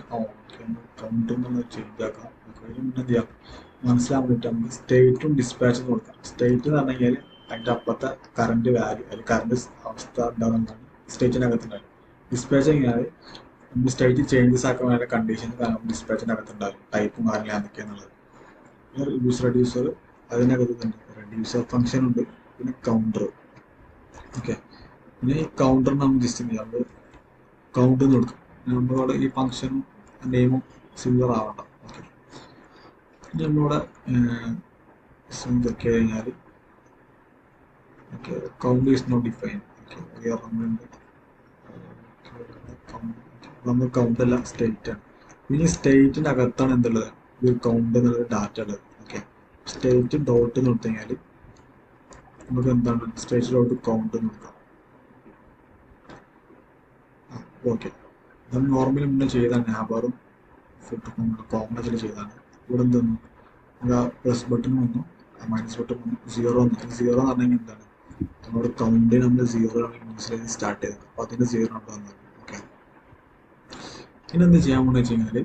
കൗണ്ടർ എന്നുള്ള ചേഞ്ച് ആക്കാം. അതിന് മുന്നേ എന്ത് ചെയ്യാം മനസ്സിലാൻ വേണ്ടിയിട്ട് നമുക്ക് സ്റ്റേറ്റും ഡിസ്പാച്ചും കൊടുക്കാം. സ്റ്റേറ്റ് എന്ന് പറഞ്ഞു കഴിഞ്ഞാൽ അതിൻ്റെ അപ്പുറത്തെ കറണ്ട് വാല്യൂ അല്ലെങ്കിൽ കറണ്ട് അവസ്ഥ എന്താണെന്നാണ് സ്റ്റേറ്റിനകത്ത് ഉണ്ടാകും. ഡിസ്പാച്ച് കഴിഞ്ഞാൽ നമ്മൾ സ്റ്റേറ്റ് ചേഞ്ചസ് ആക്കാൻ വേണ്ട കണ്ടീഷൻസ് ഡിസ്പാച്ചിനകത്ത് ഉണ്ടാകും. ടൈപ്പും കാര്യങ്ങളും എന്തൊക്കെയാണെന്നുള്ളത്. യൂസ് റെഡ്യൂസർ അതിനകത്ത് തന്നെ റെഡ്യൂസർ ഫംഗ്ഷൻ ഉണ്ട്. പിന്നെ കൗണ്ടർ. ഓക്കെ. പിന്നെ ഈ കൗണ്ടർ നമ്മൾ ജസ്റ്റ് ചെയ്യാം നമ്മൾ കൗണ്ട് എന്ന് കൊടുക്കും. നമ്മളോട് ഈ ഫംഗ്ഷനും നെയിമും സിമിലർ ആവണ്ട. ഓക്കെ. ഇനി നമ്മളിവിടെ ഇതൊക്കെ കഴിഞ്ഞാൽ okay count is not define. Okay. നമ്മൾ കൗണ്ട് അല്ല സ്റ്റേറ്റ് ആണ്. ഇനി സ്റ്റേറ്റിൻ്റെ അകത്താണ് എന്തുള്ളത് ഈ കൗണ്ട് എന്നുള്ളത് ഡാറ്റ ഉള്ളത്. ഓക്കെ. സ്റ്റേറ്റ് ഡോട്ട് എന്ന് കൊടുത്തു കഴിഞ്ഞാൽ നമുക്ക് എന്താണ് സ്റ്റേറ്റ് ഡോട്ട് കൗണ്ട് എന്ന് കൊടുക്കാം. ഓക്കെ. നമ്മൾ നോർമലി മുന്നേ ചെയ്താണ് നാബാറും കോമൺ ചെയ്താണ്. ഇവിടെ എന്തെന്നു പ്ലസ് ബട്ടൺ വന്നു, മൈനസ് ബട്ടൺ വന്നു, സീറോ വന്നു. സീറോ എന്ന് പറഞ്ഞു കഴിഞ്ഞാൽ എന്താണ് നമ്മുടെ കൗണ്ട് നമ്മൾ സീറോ ആണ് യൂസിലേക്ക് സ്റ്റാർട്ട് ചെയ്തത്. അപ്പോൾ അതിൻ്റെ സീറോ ഉണ്ട് വന്നത്. ഓക്കെ. ഇനി എന്ത് ചെയ്യാൻ പോകുന്നത് വെച്ച് കഴിഞ്ഞാൽ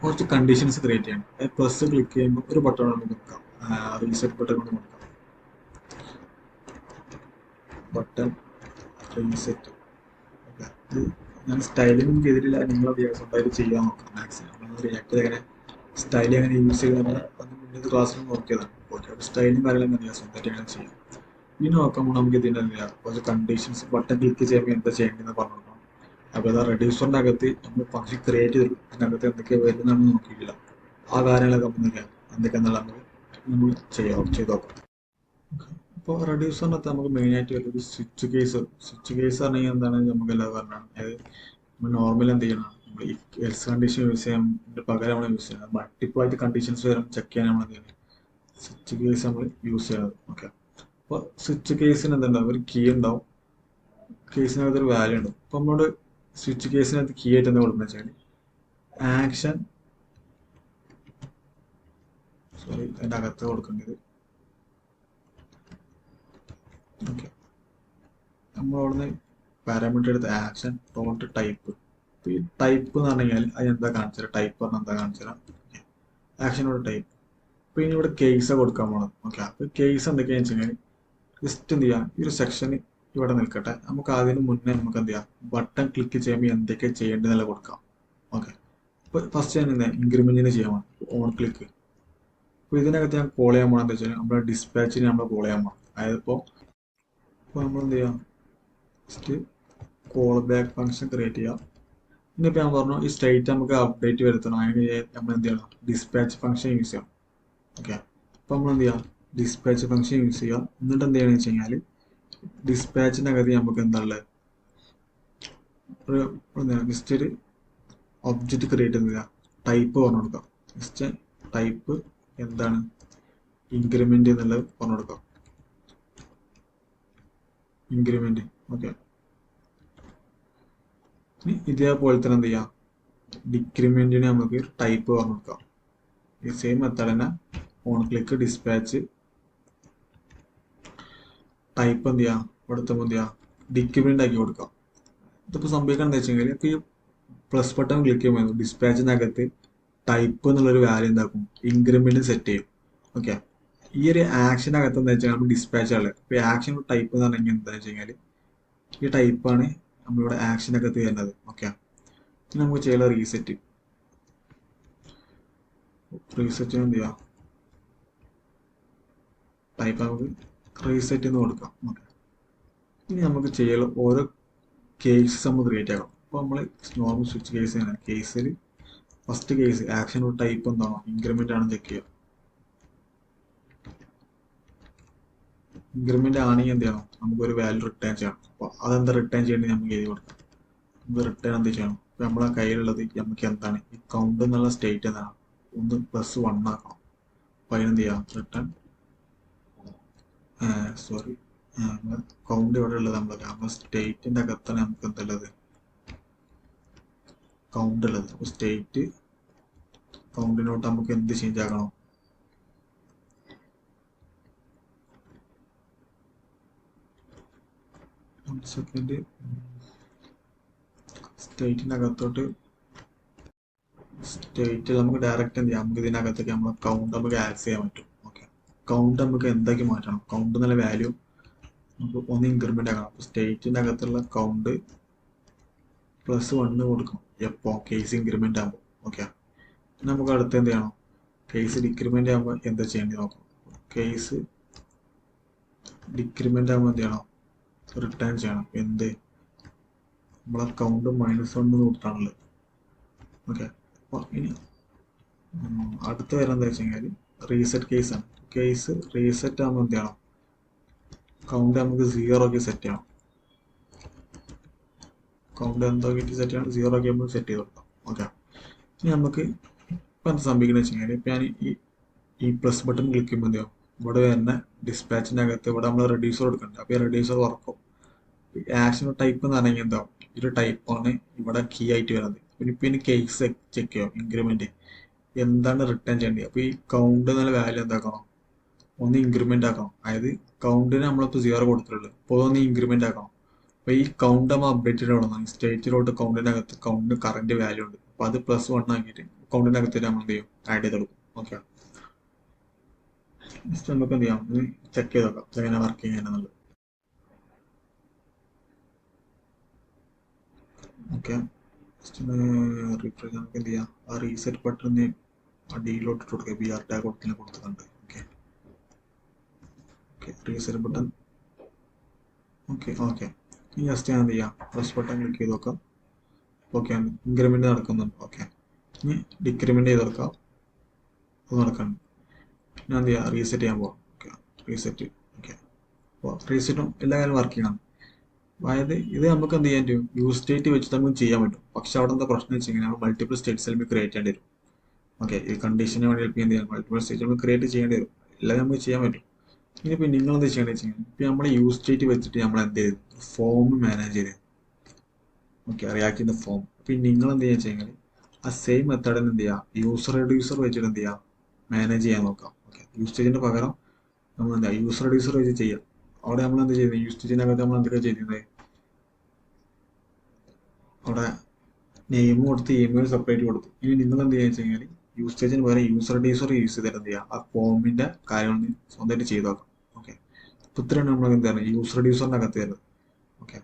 കുറച്ച് കണ്ടീഷൻസ് ക്രിയേറ്റ് ചെയ്യണം. പ്ലസ് ക്ലിക്ക് ചെയ്യുമ്പോൾ ഒരു ബട്ടൺ കൊണ്ട് കൊടുക്കാം. റീസെറ്റ് ബട്ടൺ കൊണ്ട് കൊടുക്കാം. Button reset. ഓക്കെ. ഇത് ഞാൻ സ്റ്റൈലിംഗ് ചെയ്തിട്ടില്ല. നിങ്ങൾ സ്വന്തമായിട്ട് ചെയ്യാൻ നോക്കാം. മാക്സിമം റിയാക്ട് എങ്ങനെ സ്റ്റൈൽ എങ്ങനെ യൂസ് ചെയ്താൽ അത് മുന്നേ ക്ലാസ്സിൽ നോക്കിയതാണ്. ഓക്കെ. അപ്പോൾ സ്റ്റൈലും കാര്യങ്ങളും എന്തെങ്കിലും സ്വന്തമായിട്ട് എങ്ങനെ ചെയ്യാം. ഇനി നോക്കുമ്പോൾ നമുക്ക് ഇതിൻ്റെ എന്താ കുറച്ച് കണ്ടീഷൻസ് ബട്ടൺ ക്ലിക്ക് ചെയ്യുമ്പോൾ എന്താ ചെയ്യേണ്ടതെന്ന് പറഞ്ഞു കൊടുക്കണം. അപ്പോൾ അത് റെഡ്യൂസറിൻ്റെ അകത്ത് നമ്മൾ ഫംഗ്ഷൻ ക്രിയേറ്റ് ചെയ്തു. അതിനകത്ത് എന്തൊക്കെ വരുന്നതാണെന്ന് നോക്കിയിട്ടില്ല. ആ കാര്യങ്ങളൊക്കെ എന്തൊക്കെയാണെന്നുള്ളത് നമ്മൾ ചെയ്ത് നോക്കാം. അപ്പോൾ റെഡ്യൂസറിനകത്ത് നമുക്ക് മെയിനായിട്ട് വരുന്നത് സ്വിച്ച് കേസ്. സ്വിച്ച് കേസ് പറഞ്ഞാൽ എന്താണ് നമുക്ക് എല്ലാവരും പറഞ്ഞാണ്. അതായത് നമ്മൾ നോർമലി എന്ത് ചെയ്യണം നമ്മൾ ഈ എൽസ് കണ്ടീഷൻ യൂസ് ചെയ്യാൻ പകരം നമ്മൾ യൂസ് ചെയ്യണം. മൾട്ടിപ്പിൾ ആയിട്ട് കണ്ടീഷൻസ് വരും ചെക്ക് ചെയ്യാൻ നമ്മൾ എന്ത് ചെയ്യണം സ്വിച്ച് കേസ് നമ്മൾ യൂസ് ചെയ്യണം. ഓക്കെ. അപ്പോൾ സ്വിച്ച് കേസിന് എന്തുണ്ടാവും ഒരു കീ ഉണ്ടാവും. കേസിനകത്ത് ഒരു വാല്യൂ ഉണ്ടാവും. അപ്പോൾ നമ്മളോട് സ്വിച്ച് കേസിനകത്ത് കീ ആയിട്ട് എന്താ കൊടുക്കുന്നത് വെച്ചാൽ ആക്ഷൻ അതിൻ്റെ അകത്ത് കൊടുക്കേണ്ടത്. ഓക്കെ. നമ്മളവിടുന്ന് പാരാമീറ്റർ എടുത്ത് ആക്ഷൻ ഡോട്ട് ടൈപ്പ്. ഈ ടൈപ്പ് എന്ന് പറഞ്ഞു കഴിഞ്ഞാൽ അത് എന്താ കാണിച്ചത് ടൈപ്പ് പറഞ്ഞാൽ എന്താ കാണിച്ചത് ആക്ഷനോട് ടൈപ്പ്. അപ്പോൾ ഇനി ഇവിടെ കേസ് കൊടുക്കാൻ പോകണം. ഓക്കെ. അപ്പോൾ കേസ് എന്തൊക്കെയാണെന്ന് വെച്ച് കഴിഞ്ഞാൽ ജസ്റ്റ് എന്ത് ചെയ്യാം ഈ ഒരു സെക്ഷൻ ഇവിടെ നിൽക്കട്ടെ. നമുക്ക് അതിന് മുന്നേ നമുക്ക് എന്ത് ചെയ്യാം ബട്ടൺ ക്ലിക്ക് ചെയ്യുമ്പോൾ എന്തൊക്കെ ചെയ്യേണ്ടതെന്നല്ല കൊടുക്കാം. ഓക്കെ. അപ്പോൾ ഫസ്റ്റ് ഞാൻ എന്താ ഇൻക്രിമെന്റിന് ചെയ്യാൻ പോകണം. On click. അപ്പോൾ ഇതിനകത്ത് ഞാൻ കോൾ ചെയ്യാൻ പോകണം എന്താ വെച്ചാൽ നമ്മുടെ ഡിസ്പാച്ചിന് നമ്മൾ കോൾ ചെയ്യാൻ പോകണം. അതായത് ഇപ്പോൾ നമ്മൾ എന്ത് ചെയ്യാം just call back function create ചെയ്യാം. ഇനിയിപ്പോൾ ഞാൻ പറഞ്ഞു ഈ സ്റ്റേറ്റ് നമുക്ക് അപ്ഡേറ്റ് വരുത്തണം. അതിന് നമ്മൾ എന്ത് ചെയ്യണം ഡിസ്പാച്ച് ഫംഗ്ഷൻ യൂസ് ചെയ്യാം. ഓക്കെ. അപ്പോൾ നമ്മൾ എന്ത് ചെയ്യാം ഡിസ്പാച്ച് ഫംഗ്ഷൻ യൂസ് ചെയ്യാം. എന്നിട്ട് എന്ത് ചെയ്യണമെന്ന് വെച്ച് കഴിഞ്ഞാൽ ഡിസ്പാച്ചിനകത്ത് നമുക്ക് എന്താ ഉള്ളത് ജസ്റ്റ് ഒരു ഒബ്ജക്റ്റ് ക്രിയേറ്റ് ചെയ്യുക. ടൈപ്പ് പറഞ്ഞു കൊടുക്കാം. ജസ്റ്റ് ടൈപ്പ് എന്താണ് ഇൻക്രിമെന്റ് എന്നുള്ളത് പറഞ്ഞു കൊടുക്കാം. ഇൻക്രിമെന്റ്. ഓക്കെ. ഇനി ഇതേപോലെ തന്നെ എന്ത് ചെയ്യാം ഡിക്രിമെന്റിന് നമുക്ക് ടൈപ്പ് പറഞ്ഞു കൊടുക്കാം. ഈ സെയിം മെത്തേഡ് തന്നെ ഓൺ ക്ലിക്ക് ഡിസ്പാച്ച് ടൈപ്പ് എന്ത് ചെയ്യാം ഇവിടുത്തെ എന്ത് ചെയ്യാം ഡിക്രിമെന്റ് ആക്കി കൊടുക്കാം. ഇതിപ്പോൾ സംഭവിക്കണം എന്താ വെച്ച് കഴിഞ്ഞാൽ ഇപ്പോൾ ഈ പ്ലസ് ബട്ടൺ ക്ലിക്ക് ചെയ്യുമ്പോൾ ഡിസ്പാച്ചിനകത്ത് ടൈപ്പ് എന്നുള്ളൊരു വാല്യൂ എന്താക്കും ഇൻക്രിമെന്റ് സെറ്റ് ചെയ്യും. ഓക്കെ. ഈ ഒരു ആക്ഷനകത്ത് എന്താ വെച്ചാൽ നമ്മൾ ഡിസ്പാച്ച് ഉള്ളത്. ഇപ്പോൾ ആക്ഷൻ ടൈപ്പ് എന്ന് പറഞ്ഞാൽ എന്താ വെച്ച് കഴിഞ്ഞാൽ ഈ ടൈപ്പാണ് നമ്മളിവിടെ ആക്ഷനകത്ത് വരുന്നത്. ഓക്കെ. ഇനി നമുക്ക് ചെയ്യാൻ റീസെറ്റ്. റീസെറ്റ് എന്ത് ചെയ്യാം ടൈപ്പ് നമുക്ക് റീസെറ്റ് എന്ന് കൊടുക്കാം. ഓക്കെ, ഇനി നമുക്ക് ചെയ്യാൻ ഓരോ കേസസ് നമ്മൾ ക്രിയേറ്റ് ആക്കണം. അപ്പോൾ നമ്മൾ നോർമൽ സ്വിച്ച് കേസ് ആണ്. കേസിൽ ഫസ്റ്റ് കേസ് ആക്ഷൻ ടൈപ്പ് എന്താണോ ഇൻക്രിമെന്റ് ആണ് ചെക്ക് ചെയ്യുക. ഇൻക്രിമെന്റ് ആണെങ്കിൽ എന്ത് ചെയ്യണം, നമുക്കൊരു വാല്യൂ റിട്ടേൺ ചെയ്യണം. അപ്പോൾ അതെന്താ റിട്ടേൺ ചെയ്യേണ്ടത് നമുക്ക് എഴുതി കൊടുക്കാം. നമുക്ക് റിട്ടേൺ എന്ത് ചെയ്യണം, ഇപ്പം നമ്മളെ കയ്യിലുള്ളത് നമുക്ക് എന്താണ് ഈ കൗണ്ട് എന്നുള്ള സ്റ്റേറ്റ് എന്താണ്, ഒന്ന് +1 ആക്കണം. അപ്പോൾ അതിനെന്ത് ചെയ്യാം, റിട്ടേൺ സോറി കൗണ്ട് ഇവിടെ ഉള്ളത് നമ്മുടെ സ്റ്റേറ്റിന്റെ അകത്താണ് നമുക്ക് എന്തുള്ളത് കൗണ്ട് ഉള്ളത്. അപ്പോൾ സ്റ്റേറ്റ് കൗണ്ടിനോട്ട് നമുക്ക് എന്ത് ചേഞ്ച് ആക്കണം, സെക്കൻഡ് സ്റ്റേറ്റിന്റെ അകത്തോട്ട് സ്റ്റേറ്റ് നമുക്ക് ഡയറക്റ്റ് എന്ത് ചെയ്യാം, നമുക്ക് ഇതിനകത്തേക്ക് നമ്മൾ കൗണ്ട് നമുക്ക് ആക്സസ് ചെയ്യാൻ പറ്റും. ഓക്കെ, കൗണ്ട് നമുക്ക് എന്താക്കി മാറ്റണം, കൗണ്ട് എന്നുള്ള വാല്യൂ നമുക്ക് ഒന്ന് ഇൻക്രിമെന്റ് ആക്കണം. അപ്പോൾ സ്റ്റേറ്റിന്റെ അകത്തുള്ള കൗണ്ട് +1 കൊടുക്കണം എപ്പോൾ കേസ് ഇൻക്രിമെന്റ് ആകുമ്പോൾ. ഓക്കെ, നമുക്ക് അടുത്ത് എന്ത് ചെയ്യണം, കേസ് ഡിക്രിമെന്റ് ആകുമ്പോൾ എന്താ ചെയ്യേണ്ടത് നോക്കാം. കേസ് ഡിക്രിമെന്റ് ആകുമ്പോൾ എന്ത് ചെയ്യണം, റിട്ടേൺ ചെയ്യണം എന്ത്, നമ്മളെ കൗണ്ട് -1 കൊടുത്താണുള്ളത്. ഓക്കെ, അപ്പോൾ ഇനി അടുത്ത വരെ എന്താ വെച്ച് കഴിഞ്ഞാൽ റീസെറ്റ് കേസാണ്. കേസ് റീസെറ്റ് ആകുമ്പോൾ എന്ത് ചെയ്യണം, കൗണ്ട് നമുക്ക് 0 ആക്കി സെറ്റ് ചെയ്യണം. കൗണ്ട് എന്തൊക്കെ സെറ്റ് ചെയ്യണം, 0 ആക്കി നമ്മൾ സെറ്റ് ചെയ്ത് കൊടുക്കാം. ഓക്കെ, ഇനി നമുക്ക് ഇപ്പം എന്താ സംഭവിക്കുന്നത് വെച്ച് കഴിഞ്ഞാൽ ഇപ്പം ഞാൻ ഈ പ്ലസ് ബട്ടൺ ക്ലിക്ക് ചെയ്യുമ്പോൾ എന്ത് ചെയ്യും, ഇവിടെ വരുന്ന ഡിസ്പാച്ചിൻ്റെ അകത്ത് ഇവിടെ നമ്മൾ റെഡ്യൂസർ കൊടുക്കുന്നുണ്ട്. അപ്പോൾ ഈ റെഡ്യൂസർ തുറക്കും. ആക്ഷൻ ടൈപ്പ് എന്ന് പറഞ്ഞാൽ എന്താ, ഒരു ടൈപ്പാണ് ഇവിടെ കീ ആയിട്ട് വരുന്നത്. പിന്നെ ഇപ്പം ഇനി കേസ് ചെക്ക് ചെയ്യാം, ഇൻക്രിമെന്റ് എന്താണ് റിട്ടേൺ ചെയ്യേണ്ടത്. അപ്പോൾ ഈ കൗണ്ട് എന്നുള്ള വാല്യൂ എന്താക്കണം, ഒന്ന് ഇൻക്രിമെന്റ് ആക്കണം. അതായത് കൗണ്ടിന് നമ്മളിപ്പോൾ 0 കൊടുത്തിട്ടുള്ളത്, അപ്പോൾ ഒന്ന് ഇൻക്രിമെന്റ് ആക്കണം. അപ്പോൾ ഈ കൗണ്ട് നമ്മൾ അപ്ഡേറ്റ് ചെയ്ത് കൊടുക്കണം. സ്റ്റേറ്റിലോട്ട് കൗണ്ടിൻ്റെ അകത്ത് കൗണ്ടിന് കറന്റ് വാല്യൂ ഉണ്ട്. അപ്പോൾ അത് +1 ആക്കിയിട്ട് കൗണ്ടിൻ്റെ അകത്ത് നമ്മൾ എന്ത് ചെയ്യും, ആഡ് ചെയ്ത് കൊടുക്കും. ഓക്കെ, ജസ്റ്റ് നമുക്ക് എന്ത് ചെയ്യാം, ചെക്ക് ചെയ്ത് നോക്കാം എങ്ങനെ വർക്ക് ചെയ്യാനെന്നുള്ളത്. ഓക്കെ, ജസ്റ്റ് റിഫ്രഷ് നമുക്ക് എന്ത് ചെയ്യാം, ആ റീസെറ്റ് ബട്ടൺ അടിയിലോട്ട് ഇട്ട് കൊടുക്കുക. BR ടാഗ് കൊടുത്തിട്ടുണ്ട്. Okay okay, reset button. Okay ഇനി ജസ്റ്റ് ഞാൻ എന്ത് ചെയ്യാം, പ്ലസ് ബട്ടൺ ക്ലിക്ക് ചെയ്ത് നോക്കാം. ഓക്കെ, ഇൻക്രിമെന്റ് നടക്കുന്നുണ്ട്. ഓക്കെ, ഇനി ഡിക്രിമെന്റ് ചെയ്ത് നോക്കാം, അത് നടക്കുന്നുണ്ട്. ഞാൻ എന്ത് ചെയ്യാം, റീസെറ്റ് ചെയ്യാൻ പോകാം. Okay, reset. ഓക്കെ, അപ്പോൾ റീസെറ്റും എല്ലാ കാര്യം വർക്ക് ചെയ്യണം. അതായത് ഇത് നമുക്ക് എന്ത് ചെയ്യാൻ പറ്റും, യൂസ് സ്റ്റേറ്റ് വെച്ചിട്ട് നമുക്ക് ചെയ്യാൻ പറ്റും. പക്ഷെ അവിടെ എന്താ പ്രശ്നം വെച്ച് കഴിഞ്ഞാൽ നമ്മൾ മൾട്ടിപ്പിൾ സ്റ്റേറ്റ്സ് നമുക്ക് ക്രിയേറ്റ് ചെയ്യേണ്ടി വരും. ഓക്കെ, ഈ കണ്ടീഷനെ വേണ്ടി ഹെൽപ്പ് ചെയ്യാൻ മൾട്ടിപ്പിൾ സ്റ്റേറ്റ് നമുക്ക് ക്രിയേറ്റ് ചെയ്യേണ്ടി വരും. എല്ലാം നമുക്ക് ചെയ്യാൻ പറ്റും. ഇനിയിപ്പോൾ നിങ്ങൾ എന്താ ചെയ്യേണ്ടത് വെച്ച് കഴിഞ്ഞാൽ ഇപ്പം നമ്മൾ യൂസ് സ്റ്റേറ്റ് വെച്ചിട്ട് നമ്മൾ എന്ത് ചെയ്തു, ഫോം മാനേജ് ചെയ്ത്. ഓക്കെ, റിയാക്റ്റിന്റെ ഫോം. അപ്പം നിങ്ങൾ എന്ത് ചെയ്യാന്ന് വെച്ച് കഴിഞ്ഞാൽ ആ സെയിം മെത്തേഡിന് എന്ത് ചെയ്യുക, യൂസർ റെഡ്യൂസർ വെച്ചിട്ട് എന്ത് ചെയ്യുക, മാനേജ് ചെയ്യാൻ നോക്കാം. ഓക്കെ, യൂസ് സ്റ്റേജിന്റെ പകരം നമ്മൾ എന്താ യൂസർ റെഡ്യൂസർ വെച്ച് ചെയ്യാം. അവിടെ നമ്മൾ എന്ത് ചെയ്യുന്നത്, യൂസ് സ്റ്റേജിനകത്ത് നമ്മൾ എന്തൊക്കെ ചെയ്യുന്നത്, അവിടെ നെയിം കൊടുത്ത് ഇമെയിൽ സെപ്പറേറ്റ് കൊടുത്തു. ഇനി നിങ്ങൾ എന്ത് ചെയ്യാന്ന് വെച്ച് കഴിഞ്ഞാൽ യൂസ് സ്റ്റേജിന് പകരം യൂസർ റെഡ്യൂസർ യൂസ് ചെയ്തിട്ട് എന്ത് ചെയ്യുക, ആ ഫോമിന്റെ കാര്യങ്ങൾ സ്വന്തമായിട്ട് ചെയ്ത് നോക്കാം. ഓക്കെ, ഇപ്പൊ ഇത്രയാണ് നമ്മൾ എന്താണ് യൂസർ റെഡ്യൂസറിന്റെ അകത്ത് വരുന്നത്. ഓക്കെ,